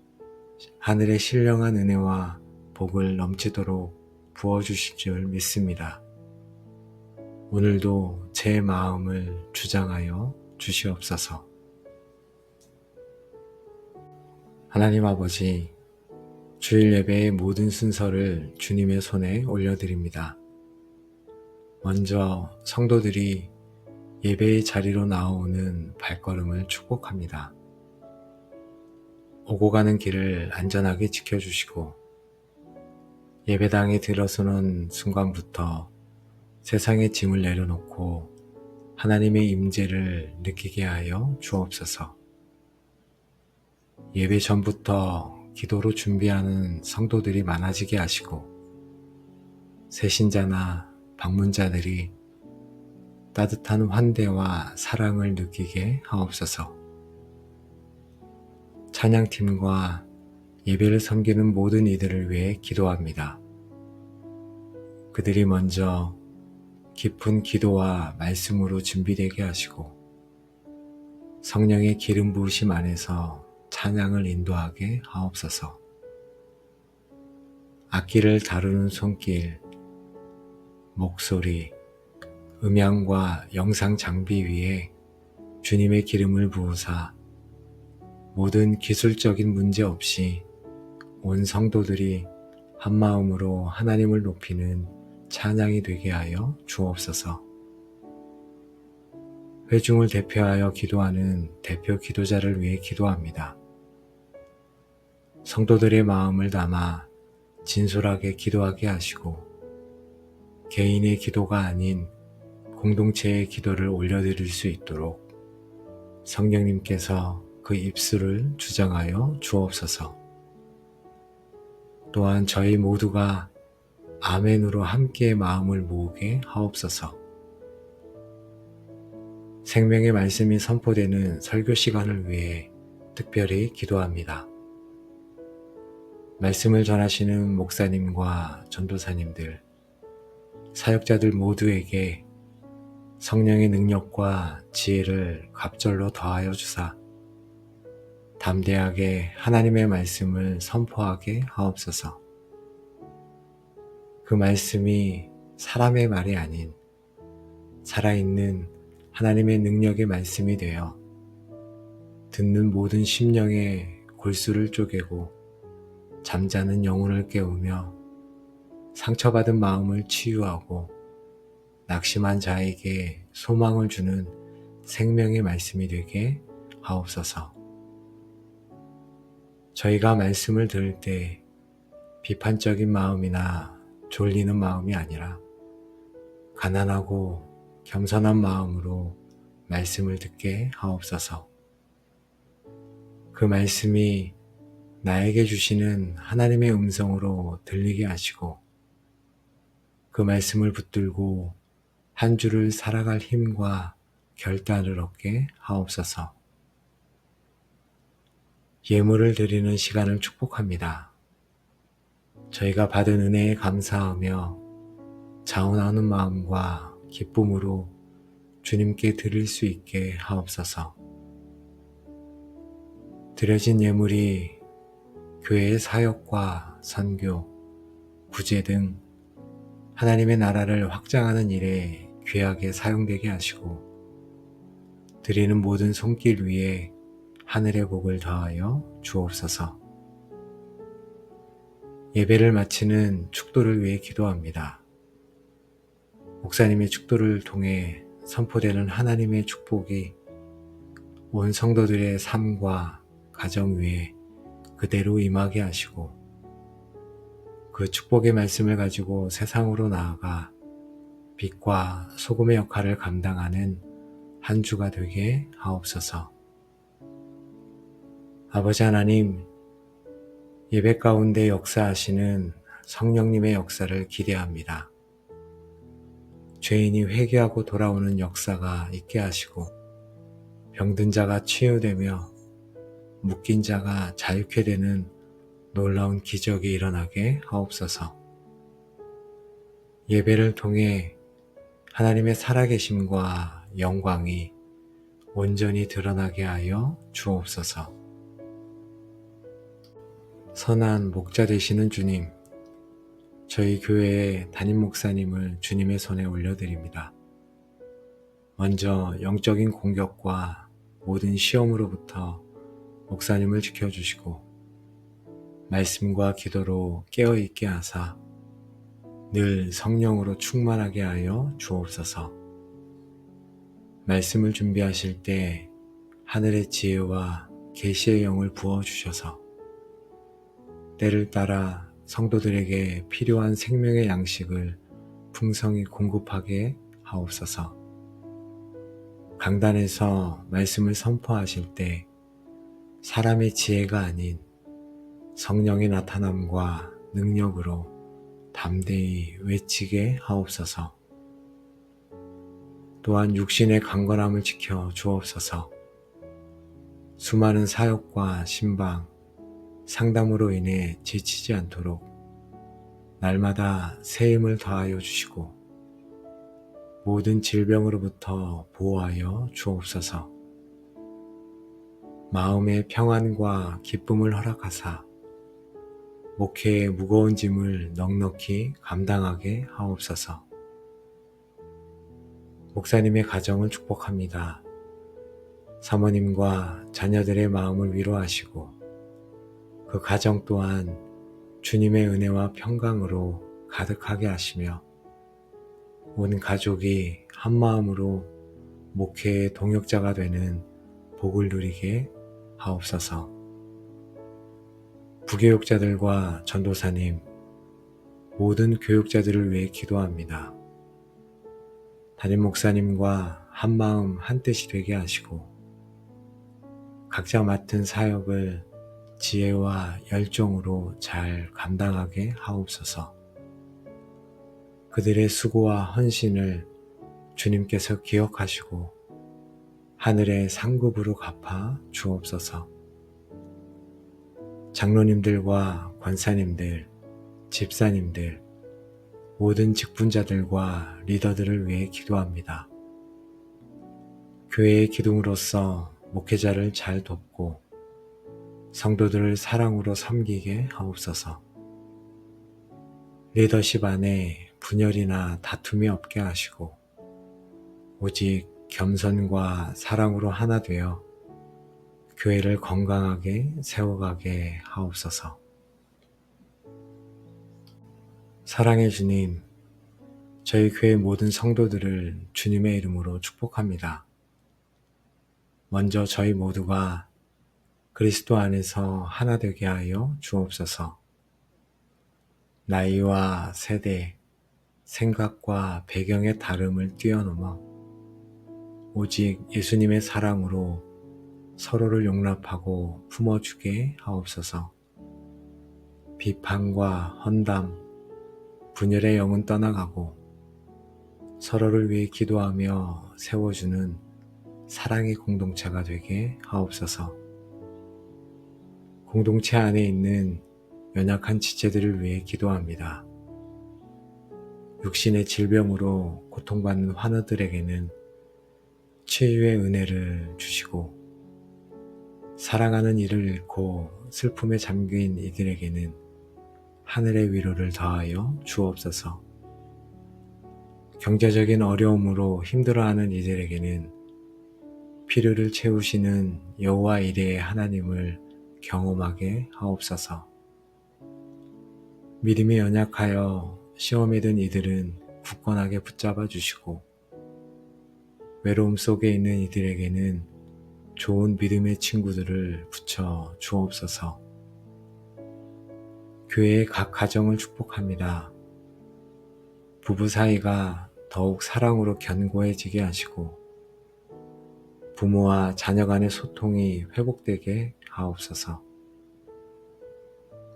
하늘의 신령한 은혜와 복을 넘치도록 부어주실 줄 믿습니다. 오늘도 제 마음을 주장하여 주시옵소서. 하나님 아버지, 주일 예배의 모든 순서를 주님의 손에 올려드립니다. 먼저 성도들이 예배의 자리로 나오는 발걸음을 축복합니다. 오고 가는 길을 안전하게 지켜주시고 예배당에 들어서는 순간부터 세상의 짐을 내려놓고 하나님의 임재를 느끼게 하여 주옵소서. 예배 전부터 기도로 준비하는 성도들이 많아지게 하시고 새신자나 방문자들이 따뜻한 환대와 사랑을 느끼게 하옵소서. 찬양팀과 예배를 섬기는 모든 이들을 위해 기도합니다. 그들이 먼저 깊은 기도와 말씀으로 준비되게 하시고 성령의 기름 부으심 안에서 찬양을 인도하게 하옵소서. 악기를 다루는 손길, 목소리, 음향과 영상 장비 위에 주님의 기름을 부으사 모든 기술적인 문제 없이 온 성도들이 한마음으로 하나님을 높이는 찬양이 되게 하여 주옵소서. 회중을 대표하여 기도하는 대표 기도자를 위해 기도합니다. 성도들의 마음을 담아 진솔하게 기도하게 하시고 개인의 기도가 아닌 공동체의 기도를 올려드릴 수 있도록 성령님께서 그 입술을 주장하여 주옵소서. 또한 저희 모두가 아멘으로 함께 마음을 모으게 하옵소서. 생명의 말씀이 선포되는 설교 시간을 위해 특별히 기도합니다. 말씀을 전하시는 목사님과 전도사님들, 사역자들 모두에게 성령의 능력과 지혜를 갑절로 더하여 주사 담대하게 하나님의 말씀을 선포하게 하옵소서. 그 말씀이 사람의 말이 아닌 살아있는 하나님의 능력의 말씀이 되어 듣는 모든 심령의 골수를 쪼개고 잠자는 영혼을 깨우며 상처받은 마음을 치유하고 낙심한 자에게 소망을 주는 생명의 말씀이 되게 하옵소서. 저희가 말씀을 들을 때 비판적인 마음이나 졸리는 마음이 아니라 가난하고 겸손한 마음으로 말씀을 듣게 하옵소서. 그 말씀이 나에게 주시는 하나님의 음성으로 들리게 하시고 그 말씀을 붙들고 한 주를 살아갈 힘과 결단을 얻게 하옵소서. 예물을 드리는 시간을 축복합니다. 저희가 받은 은혜에 감사하며 자원하는 마음과 기쁨으로 주님께 드릴 수 있게 하옵소서. 드려진 예물이 교회의 사역과 선교, 구제 등 하나님의 나라를 확장하는 일에 귀하게 사용되게 하시고 드리는 모든 손길 위에 하늘의 복을 더하여 주옵소서. 예배를 마치는 축도를 위해 기도합니다. 목사님의 축도를 통해 선포되는 하나님의 축복이 온 성도들의 삶과 가정 위에 그대로 임하게 하시고 그 축복의 말씀을 가지고 세상으로 나아가 빛과 소금의 역할을 감당하는 한 주가 되게 하옵소서. 아버지 하나님, 예배 가운데 역사하시는 성령님의 역사를 기대합니다. 죄인이 회개하고 돌아오는 역사가 있게 하시고 병든 자가 치유되며 묶인 자가 자유케 되는 놀라운 기적이 일어나게 하옵소서. 예배를 통해 하나님의 살아계심과 영광이 온전히 드러나게 하여 주옵소서. 선한 목자 되시는 주님, 저희 교회의 담임 목사님을 주님의 손에 올려드립니다. 먼저 영적인 공격과 모든 시험으로부터 목사님을 지켜주시고 말씀과 기도로 깨어있게 하사 늘 성령으로 충만하게 하여 주옵소서. 말씀을 준비하실 때 하늘의 지혜와 계시의 영을 부어주셔서 때를 따라 성도들에게 필요한 생명의 양식을 풍성히 공급하게 하옵소서. 강단에서 말씀을 선포하실 때 사람의 지혜가 아닌 성령의 나타남과 능력으로 담대히 외치게 하옵소서. 또한 육신의 강건함을 지켜 주옵소서. 수많은 사역과 신방, 상담으로 인해 지치지 않도록 날마다 새 힘을 더하여 주시고 모든 질병으로부터 보호하여 주옵소서. 마음의 평안과 기쁨을 허락하사 목회의 무거운 짐을 넉넉히 감당하게 하옵소서. 목사님의 가정을 축복합니다. 사모님과 자녀들의 마음을 위로하시고 그 가정 또한 주님의 은혜와 평강으로 가득하게 하시며 온 가족이 한마음으로 목회의 동역자가 되는 복을 누리게 하옵소서. 부교육자들과 전도사님, 모든 교육자들을 위해 기도합니다. 담임 목사님과 한마음 한뜻이 되게 하시고 각자 맡은 사역을 지혜와 열정으로 잘 감당하게 하옵소서. 그들의 수고와 헌신을 주님께서 기억하시고 하늘의 상급으로 갚아 주옵소서. 장로님들과 권사님들, 집사님들, 모든 직분자들과 리더들을 위해 기도합니다. 교회의 기둥으로서 목회자를 잘 돕고 성도들을 사랑으로 섬기게 하옵소서. 리더십 안에 분열이나 다툼이 없게 하시고 오직 겸손과 사랑으로 하나 되어 교회를 건강하게 세워가게 하옵소서. 사랑의 주님, 저희 교회 모든 성도들을 주님의 이름으로 축복합니다. 먼저 저희 모두가 그리스도 안에서 하나 되게 하여 주옵소서. 나이와 세대, 생각과 배경의 다름을 뛰어넘어 오직 예수님의 사랑으로 서로를 용납하고 품어주게 하옵소서. 비판과 헌담, 분열의 영은 떠나가고 서로를 위해 기도하며 세워주는 사랑의 공동체가 되게 하옵소서. 공동체 안에 있는 연약한 지체들을 위해 기도합니다. 육신의 질병으로 고통받는 환우들에게는 치유의 은혜를 주시고, 사랑하는 이를 잃고 슬픔에 잠긴 이들에게는 하늘의 위로를 더하여 주옵소서. 경제적인 어려움으로 힘들어하는 이들에게는 필요를 채우시는 여호와 이레의 하나님을 경험하게 하옵소서. 믿음이 연약하여 시험에 든 이들은 굳건하게 붙잡아 주시고, 외로움 속에 있는 이들에게는 좋은 믿음의 친구들을 붙여 주옵소서. 교회의 각 가정을 축복합니다. 부부 사이가 더욱 사랑으로 견고해지게 하시고, 부모와 자녀 간의 소통이 회복되게 하옵소서.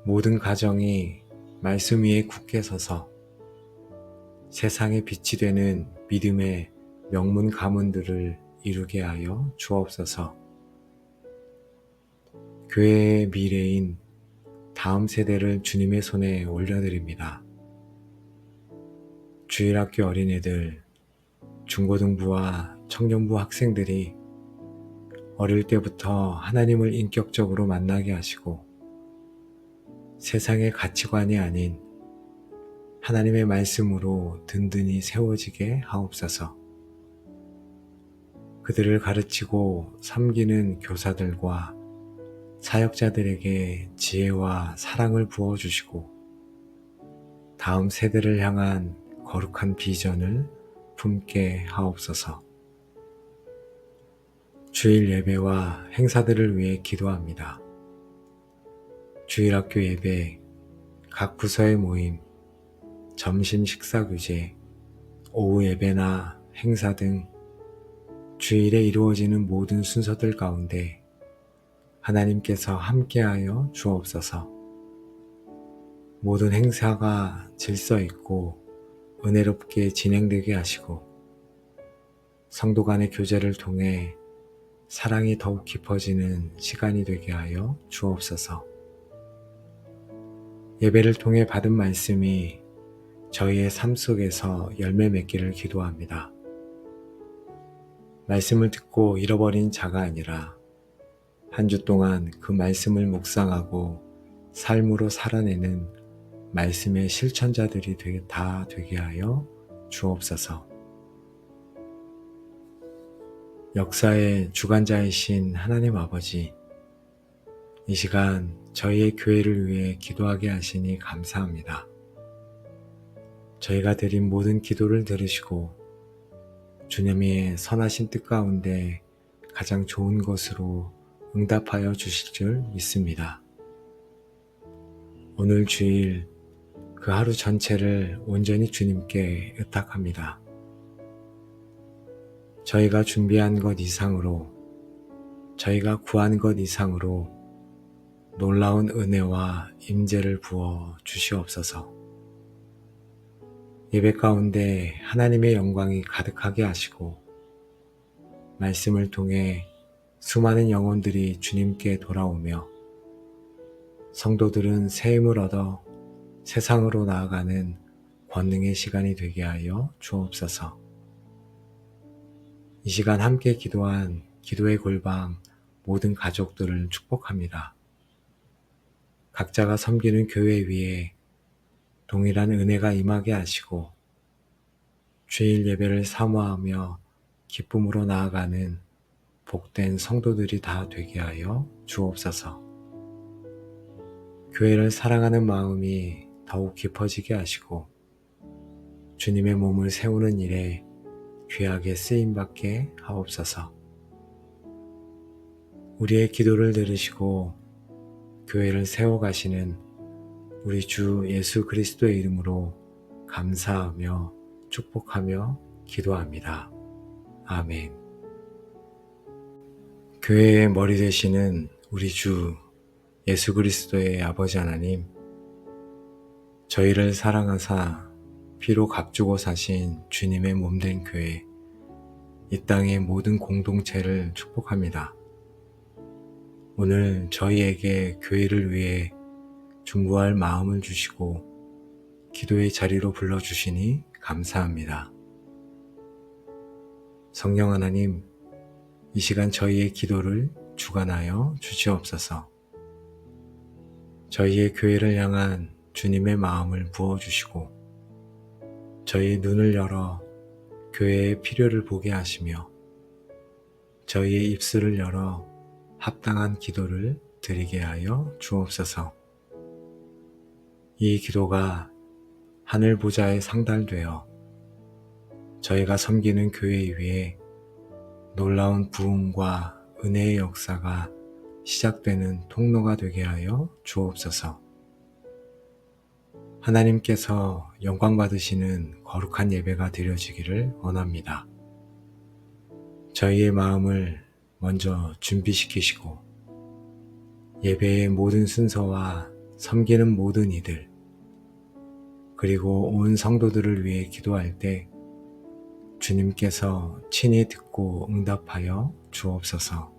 모든 가정이 말씀 위에 굳게 서서 세상의 빛이 되는 믿음의 명문 가문들을 이루게 하여 주옵소서. 교회의 미래인 다음 세대를 주님의 손에 올려드립니다. 주일학교 어린이들, 중고등부와 청년부 학생들이 어릴 때부터 하나님을 인격적으로 만나게 하시고, 세상의 가치관이 아닌 하나님의 말씀으로 든든히 세워지게 하옵소서. 그들을 가르치고 섬기는 교사들과 사역자들에게 지혜와 사랑을 부어주시고, 다음 세대를 향한 거룩한 비전을 품게 하옵소서. 주일 예배와 행사들을 위해 기도합니다. 주일학교 예배, 각 부서의 모임, 점심 식사 규제, 오후 예배나 행사 등 주일에 이루어지는 모든 순서들 가운데 하나님께서 함께하여 주옵소서. 모든 행사가 질서 있고 은혜롭게 진행되게 하시고, 성도 간의 교제를 통해 사랑이 더욱 깊어지는 시간이 되게 하여 주옵소서. 예배를 통해 받은 말씀이 저희의 삶 속에서 열매 맺기를 기도합니다. 말씀을 듣고 잃어버린 자가 아니라 한 주 동안 그 말씀을 묵상하고 삶으로 살아내는 말씀의 실천자들이 다 되게 하여 주옵소서. 역사의 주관자이신 하나님 아버지, 이 시간 저희의 교회를 위해 기도하게 하시니 감사합니다. 저희가 드린 모든 기도를 들으시고 주님의 선하신 뜻 가운데 가장 좋은 것으로 응답하여 주실 줄 믿습니다. 오늘 주일 그 하루 전체를 온전히 주님께 의탁합니다. 저희가 준비한 것 이상으로, 저희가 구한 것 이상으로 놀라운 은혜와 임재를 부어 주시옵소서. 예배 가운데 하나님의 영광이 가득하게 하시고, 말씀을 통해 수많은 영혼들이 주님께 돌아오며 성도들은 새 힘을 얻어 세상으로 나아가는 권능의 시간이 되게 하여 주옵소서. 이 시간 함께 기도한 기도의 골방 모든 가족들을 축복합니다. 각자가 섬기는 교회 위에 동일한 은혜가 임하게 하시고, 주일 예배를 사모하며 기쁨으로 나아가는 복된 성도들이 다 되게 하여 주옵소서. 교회를 사랑하는 마음이 더욱 깊어지게 하시고, 주님의 몸을 세우는 일에 귀하게 쓰임받게 하옵소서. 우리의 기도를 들으시고 교회를 세워가시는 우리 주 예수 그리스도의 이름으로 감사하며 축복하며 기도합니다. 아멘. 교회의 머리 되시는 우리 주 예수 그리스도의 아버지 하나님, 저희를 사랑하사 피로 값주고 사신 주님의 몸된 교회, 이 땅의 모든 공동체를 축복합니다. 오늘 저희에게 교회를 위해 중보할 마음을 주시고 기도의 자리로 불러주시니 감사합니다. 성령 하나님, 이 시간 저희의 기도를 주관하여 주시옵소서. 저희의 교회를 향한 주님의 마음을 부어주시고 저희의 눈을 열어 교회의 필요를 보게 하시며 저희의 입술을 열어 합당한 기도를 드리게 하여 주옵소서. 이 기도가 하늘 보좌에 상달되어 저희가 섬기는 교회 위에 놀라운 부흥과 은혜의 역사가 시작되는 통로가 되게 하여 주옵소서. 하나님께서 영광 받으시는 거룩한 예배가 드려지기를 원합니다. 저희의 마음을 먼저 준비시키시고 예배의 모든 순서와 섬기는 모든 이들, 그리고 온 성도들을 위해 기도할 때 주님께서 친히 듣고 응답하여 주옵소서.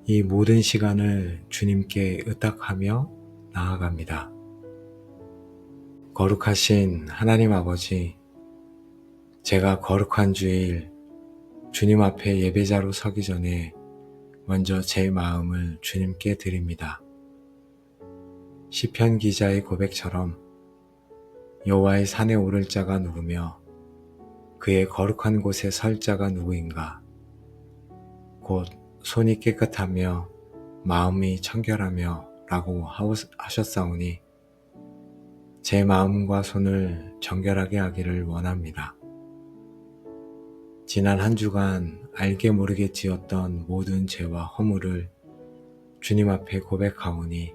이 모든 시간을 주님께 의탁하며 나아갑니다. 거룩하신 하나님 아버지, 제가 거룩한 주일 주님 앞에 예배자로 서기 전에 먼저 제 마음을 주님께 드립니다. 시편 기자의 고백처럼 여호와의 산에 오를 자가 누구며 그의 거룩한 곳에 설 자가 누구인가? 곧 손이 깨끗하며 마음이 청결하며 라고 하셨사오니 제 마음과 손을 정결하게 하기를 원합니다. 지난 한 주간 알게 모르게 지었던 모든 죄와 허물을 주님 앞에 고백하오니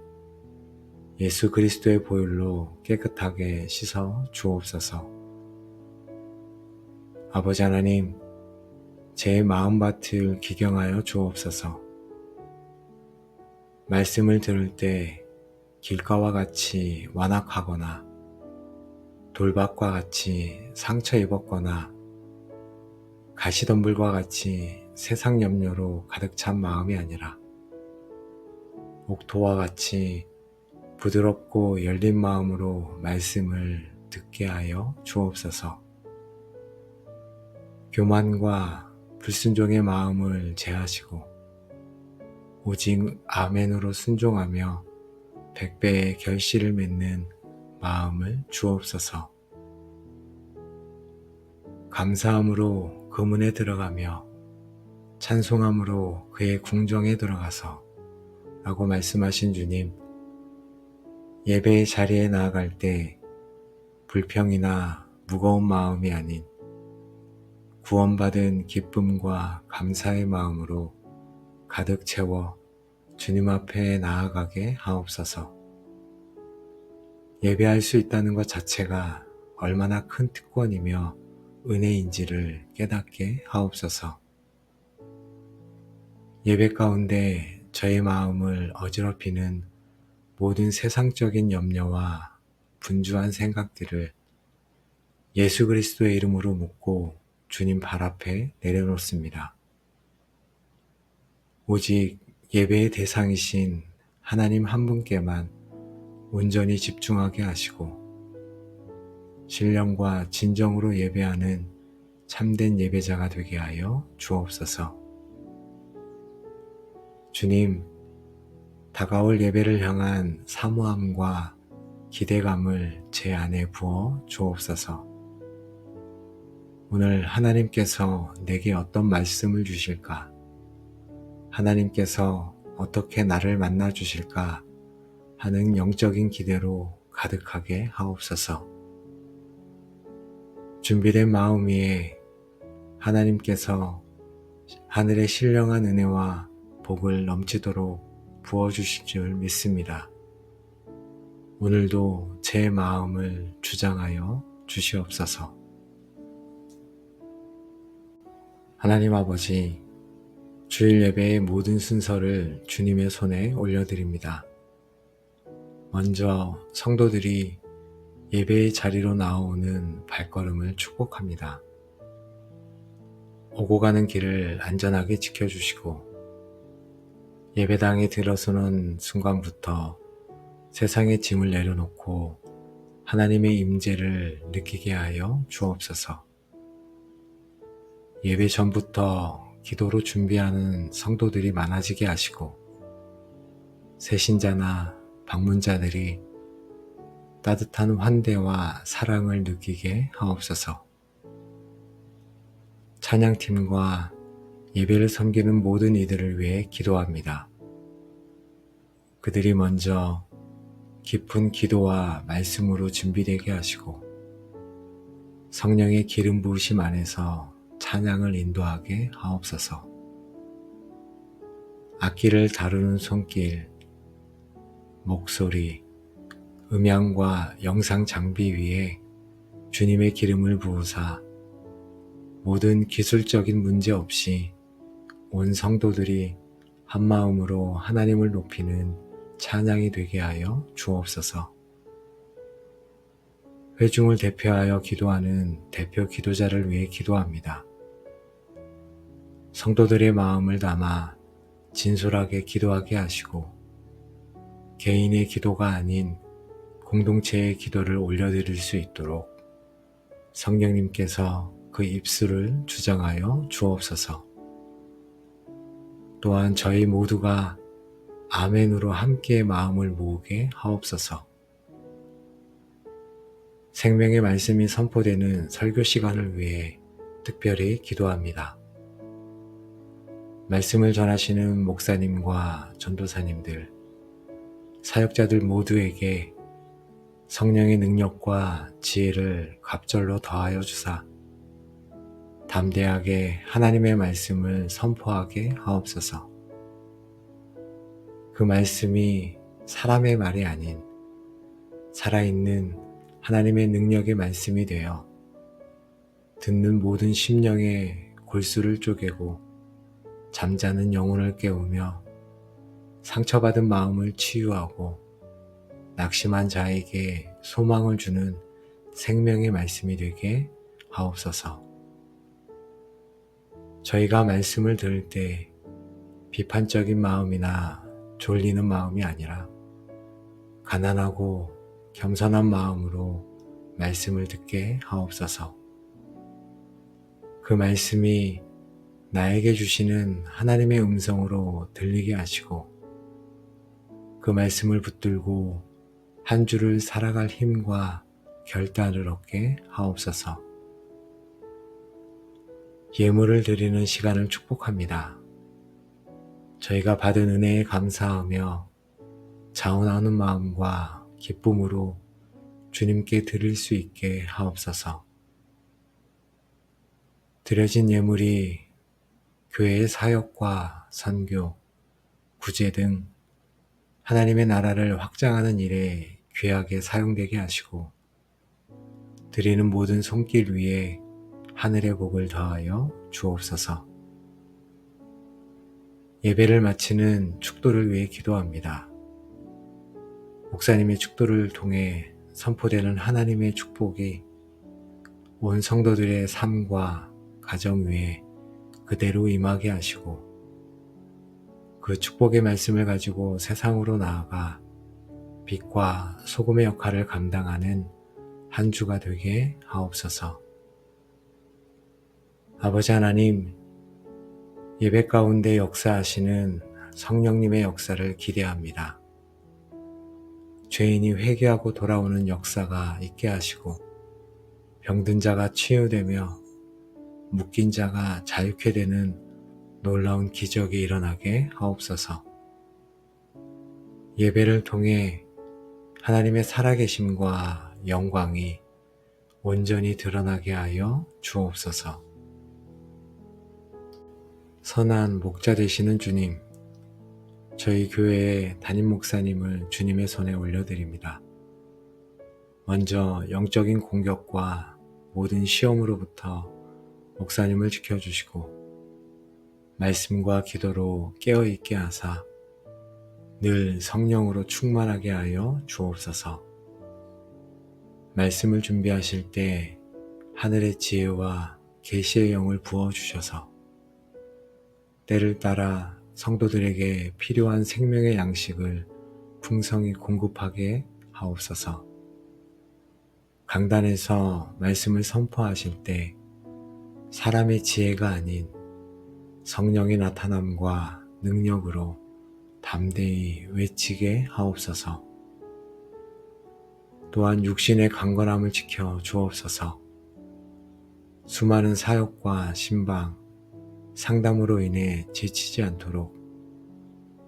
예수 그리스도의 보혈로 깨끗하게 씻어 주옵소서. 아버지 하나님, 제 마음밭을 기경하여 주옵소서. 말씀을 들을 때 길가와 같이 완악하거나 돌밭과 같이 상처 입었거나 가시덤불과 같이 세상 염려로 가득 찬 마음이 아니라 옥토와 같이 부드럽고 열린 마음으로 말씀을 듣게 하여 주옵소서. 교만과 불순종의 마음을 제하시고 오직 아멘으로 순종하며 100배의 결실을 맺는 마음을 주옵소서. 감사함으로 그 문에 들어가며 찬송함으로 그의 궁정에 들어가서 라고 말씀하신 주님, 예배의 자리에 나아갈 때 불평이나 무거운 마음이 아닌 구원받은 기쁨과 감사의 마음으로 가득 채워 주님 앞에 나아가게 하옵소서. 예배할 수 있다는 것 자체가 얼마나 큰 특권이며 은혜인지를 깨닫게 하옵소서. 예배 가운데 저의 마음을 어지럽히는 모든 세상적인 염려와 분주한 생각들을 예수 그리스도의 이름으로 묻고 주님 발 앞에 내려놓습니다. 오직 예배의 대상이신 하나님 한 분께만 온전히 집중하게 하시고 신령과 진정으로 예배하는 참된 예배자가 되게 하여 주옵소서. 주님, 다가올 예배를 향한 사모함과 기대감을 제 안에 부어 주옵소서. 오늘 하나님께서 내게 어떤 말씀을 주실까? 하나님께서 어떻게 나를 만나 주실까? 하는 영적인 기대로 가득하게 하옵소서. 준비된 마음 위에 하나님께서 하늘의 신령한 은혜와 복을 넘치도록 부어주실 줄 믿습니다. 오늘도 제 마음을 주장하여 주시옵소서. 하나님 아버지, 주일 예배의 모든 순서를 주님의 손에 올려드립니다. 먼저 성도들이 예배의 자리로 나오는 발걸음을 축복합니다. 오고 가는 길을 안전하게 지켜주시고 예배당에 들어서는 순간부터 세상의 짐을 내려놓고 하나님의 임재를 느끼게 하여 주옵소서. 예배 전부터 기도로 준비하는 성도들이 많아지게 하시고 새신자나 방문자들이 따뜻한 환대와 사랑을 느끼게 하옵소서. 찬양팀과 예배를 섬기는 모든 이들을 위해 기도합니다. 그들이 먼저 깊은 기도와 말씀으로 준비되게 하시고 성령의 기름 부으심 안에서 찬양을 인도하게 하옵소서. 악기를 다루는 손길, 목소리, 음향과 영상 장비 위에 주님의 기름을 부으사 모든 기술적인 문제 없이 온 성도들이 한마음으로 하나님을 높이는 찬양이 되게 하여 주옵소서. 회중을 대표하여 기도하는 대표 기도자를 위해 기도합니다. 성도들의 마음을 담아 진솔하게 기도하게 하시고 개인의 기도가 아닌 공동체의 기도를 올려드릴 수 있도록 성령님께서 그 입술을 주장하여 주옵소서. 또한 저희 모두가 아멘으로 함께 마음을 모으게 하옵소서. 생명의 말씀이 선포되는 설교 시간을 위해 특별히 기도합니다. 말씀을 전하시는 목사님과 전도사님들, 사역자들 모두에게 성령의 능력과 지혜를 갑절로 더하여 주사 담대하게 하나님의 말씀을 선포하게 하옵소서. 그 말씀이 사람의 말이 아닌 살아있는 하나님의 능력의 말씀이 되어 듣는 모든 심령의 골수를 쪼개고 잠자는 영혼을 깨우며 상처받은 마음을 치유하고 낙심한 자에게 소망을 주는 생명의 말씀이 되게 하옵소서. 저희가 말씀을 들을 때 비판적인 마음이나 졸리는 마음이 아니라 가난하고 겸손한 마음으로 말씀을 듣게 하옵소서. 그 말씀이 나에게 주시는 하나님의 음성으로 들리게 하시고 그 말씀을 붙들고 한 주를 살아갈 힘과 결단을 얻게 하옵소서. 예물을 드리는 시간을 축복합니다. 저희가 받은 은혜에 감사하며 자원하는 마음과 기쁨으로 주님께 드릴 수 있게 하옵소서. 드려진 예물이 교회의 사역과 선교, 구제 등 하나님의 나라를 확장하는 일에 귀하게 사용되게 하시고 드리는 모든 손길 위에 하늘의 복을 더하여 주옵소서. 예배를 마치는 축도를 위해 기도합니다. 목사님의 축도를 통해 선포되는 하나님의 축복이 온 성도들의 삶과 가정 위에 그대로 임하게 하시고 그 축복의 말씀을 가지고 세상으로 나아가 빛과 소금의 역할을 감당하는 한 주가 되게 하옵소서. 아버지 하나님, 예배 가운데 역사하시는 성령님의 역사를 기대합니다. 죄인이 회개하고 돌아오는 역사가 있게 하시고 병든 자가 치유되며 묶인 자가 자유케 되는 놀라운 기적이 일어나게 하옵소서. 예배를 통해 하나님의 살아계심과 영광이 온전히 드러나게 하여 주옵소서. 선한 목자 되시는 주님, 저희 교회의 담임 목사님을 주님의 손에 올려드립니다. 먼저 영적인 공격과 모든 시험으로부터 목사님을 지켜주시고 말씀과 기도로 깨어있게 하사 늘 성령으로 충만하게 하여 주옵소서. 말씀을 준비하실 때 하늘의 지혜와 계시의 영을 부어주셔서 때를 따라 성도들에게 필요한 생명의 양식을 풍성히 공급하게 하옵소서. 강단에서 말씀을 선포하실 때 사람의 지혜가 아닌 성령의 나타남과 능력으로 담대히 외치게 하옵소서. 또한 육신의 강건함을 지켜 주옵소서. 수많은 사역과 신방, 상담으로 인해 지치지 않도록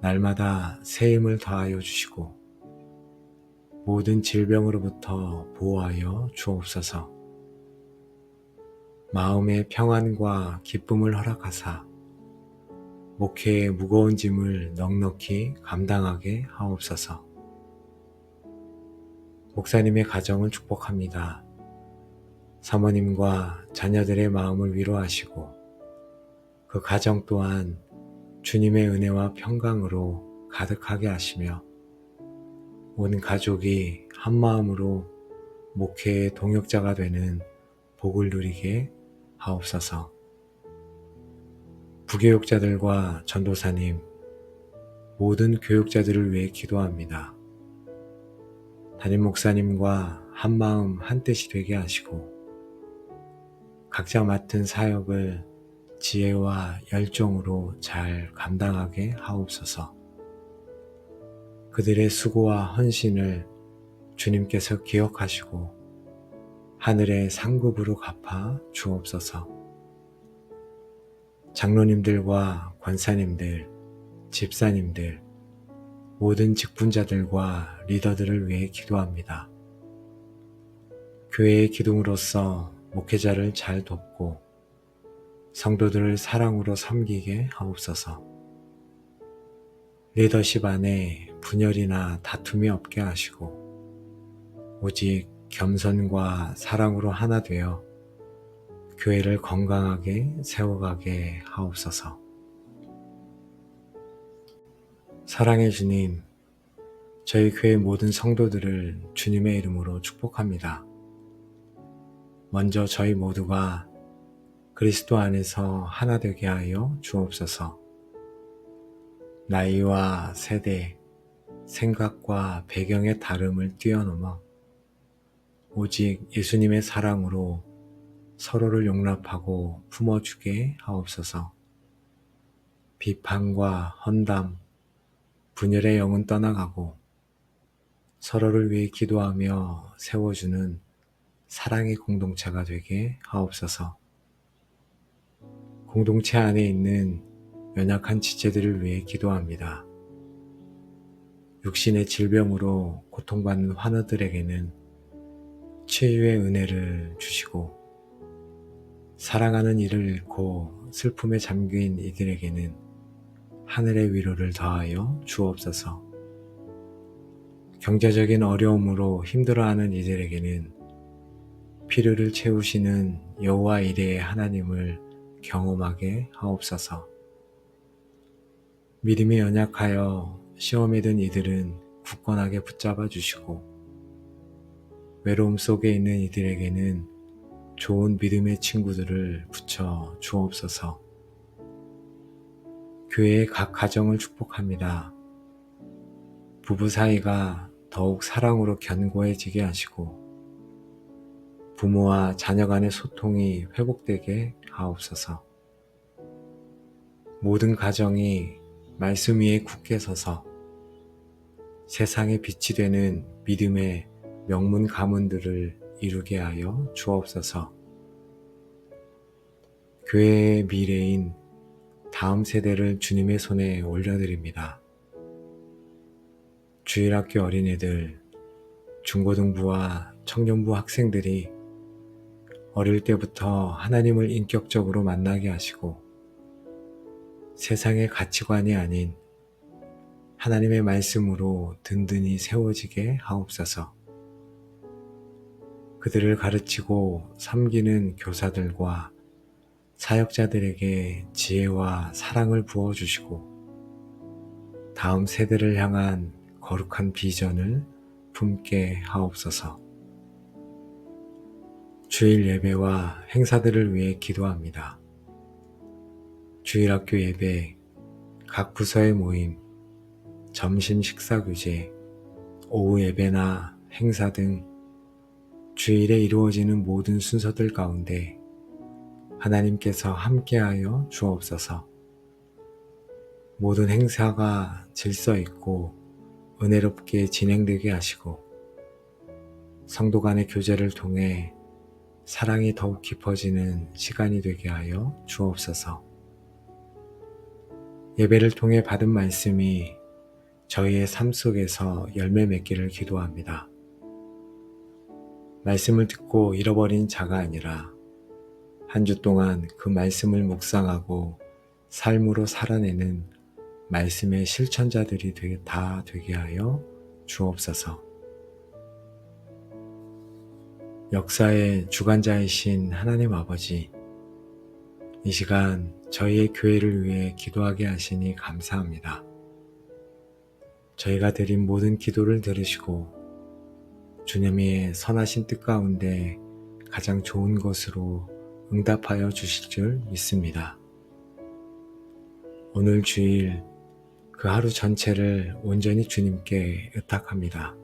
날마다 새 힘을 더하여 주시고 모든 질병으로부터 보호하여 주옵소서. 마음의 평안과 기쁨을 허락하사 목회의 무거운 짐을 넉넉히 감당하게 하옵소서. 목사님의 가정을 축복합니다. 사모님과 자녀들의 마음을 위로하시고 그 가정 또한 주님의 은혜와 평강으로 가득하게 하시며 온 가족이 한마음으로 목회의 동역자가 되는 복을 누리게 하옵소서. 부교육자들과 전도사님, 모든 교육자들을 위해 기도합니다. 담임 목사님과 한마음 한뜻이 되게 하시고 각자 맡은 사역을 지혜와 열정으로 잘 감당하게 하옵소서. 그들의 수고와 헌신을 주님께서 기억하시고 하늘의 상급으로 갚아 주옵소서. 장로님들과 권사님들, 집사님들, 모든 직분자들과 리더들을 위해 기도합니다. 교회의 기둥으로서 목회자를 잘 돕고 성도들을 사랑으로 섬기게 하옵소서. 리더십 안에 분열이나 다툼이 없게 하시고 오직 겸손과 사랑으로 하나 되어 교회를 건강하게 세워가게 하옵소서. 사랑의 주님, 저희 교회 모든 성도들을 주님의 이름으로 축복합니다. 먼저 저희 모두가 그리스도 안에서 하나 되게 하여 주옵소서. 나이와 세대, 생각과 배경의 다름을 뛰어넘어 오직 예수님의 사랑으로 서로를 용납하고 품어주게 하옵소서. 비판과 헌담, 분열의 영은 떠나가고 서로를 위해 기도하며 세워주는 사랑의 공동체가 되게 하옵소서. 공동체 안에 있는 연약한 지체들을 위해 기도합니다. 육신의 질병으로 고통받는 환우들에게는 치유의 은혜를 주시고 사랑하는 이를 잃고 슬픔에 잠긴 이들에게는 하늘의 위로를 더하여 주옵소서. 경제적인 어려움으로 힘들어하는 이들에게는 필요를 채우시는 여호와 이레의 하나님을 경험하게 하옵소서. 믿음이 연약하여 시험에 든 이들은 굳건하게 붙잡아 주시고 외로움 속에 있는 이들에게는 좋은 믿음의 친구들을 붙여 주옵소서. 교회의 각 가정을 축복합니다. 부부 사이가 더욱 사랑으로 견고해지게 하시고 부모와 자녀 간의 소통이 회복되게 하옵소서. 모든 가정이 말씀 위에 굳게 서서 세상의 빛이 되는 믿음의 명문 가문들을 이루게 하여 주옵소서. 교회의 미래인 다음 세대를 주님의 손에 올려드립니다. 주일학교 어린이들, 중고등부와 청년부 학생들이 어릴 때부터 하나님을 인격적으로 만나게 하시고 세상의 가치관이 아닌 하나님의 말씀으로 든든히 세워지게 하옵소서. 그들을 가르치고 섬기는 교사들과 사역자들에게 지혜와 사랑을 부어주시고 다음 세대를 향한 거룩한 비전을 품게 하옵소서. 주일 예배와 행사들을 위해 기도합니다. 주일학교 예배, 각 부서의 모임, 점심 식사 규제, 오후 예배나 행사 등 주일에 이루어지는 모든 순서들 가운데 하나님께서 함께하여 주옵소서. 모든 행사가 질서 있고 은혜롭게 진행되게 하시고 성도 간의 교제를 통해 사랑이 더욱 깊어지는 시간이 되게 하여 주옵소서. 예배를 통해 받은 말씀이 저희의 삶 속에서 열매 맺기를 기도합니다. 말씀을 듣고 잃어버린 자가 아니라 한 주 동안 그 말씀을 묵상하고 삶으로 살아내는 말씀의 실천자들이 다 되게 하여 주옵소서. 역사의 주관자이신 하나님 아버지, 이 시간 저희의 교회를 위해 기도하게 하시니 감사합니다. 저희가 드린 모든 기도를 들으시고 주님의 선하신 뜻 가운데 가장 좋은 것으로 응답하여 주실 줄 믿습니다. 오늘 주일 그 하루 전체를 온전히 주님께 의탁합니다.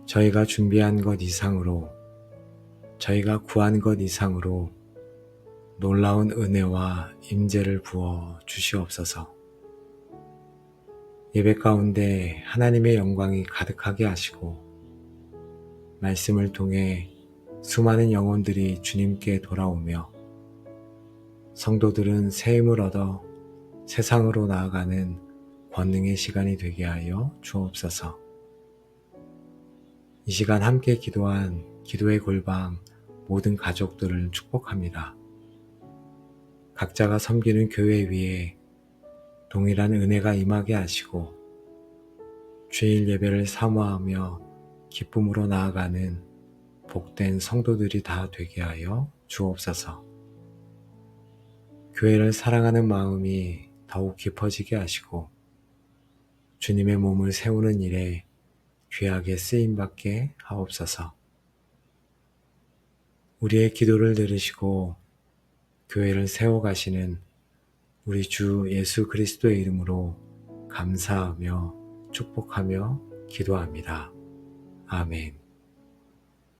저희가 준비한 것 이상으로, 저희가 구한 것 이상으로 놀라운 은혜와 임재를 부어 주시옵소서. 예배 가운데 하나님의 영광이 가득하게 하시고 말씀을 통해 수많은 영혼들이 주님께 돌아오며 성도들은 새 힘을 얻어 세상으로 나아가는 권능의 시간이 되게 하여 주옵소서. 이 시간 함께 기도한 기도의 골방 모든 가족들을 축복합니다. 각자가 섬기는 교회 위에 동일한 은혜가 임하게 하시고 주일 예배를 사모하며 기쁨으로 나아가는 복된 성도들이 다 되게 하여 주옵소서. 교회를 사랑하는 마음이 더욱 깊어지게 하시고 주님의 몸을 세우는 일에 귀하게 쓰임받게 하옵소서. 우리의 기도를 들으시고 교회를 세워가시는 우리 주 예수 그리스도의 이름으로 감사하며 축복하며 기도합니다. 아멘.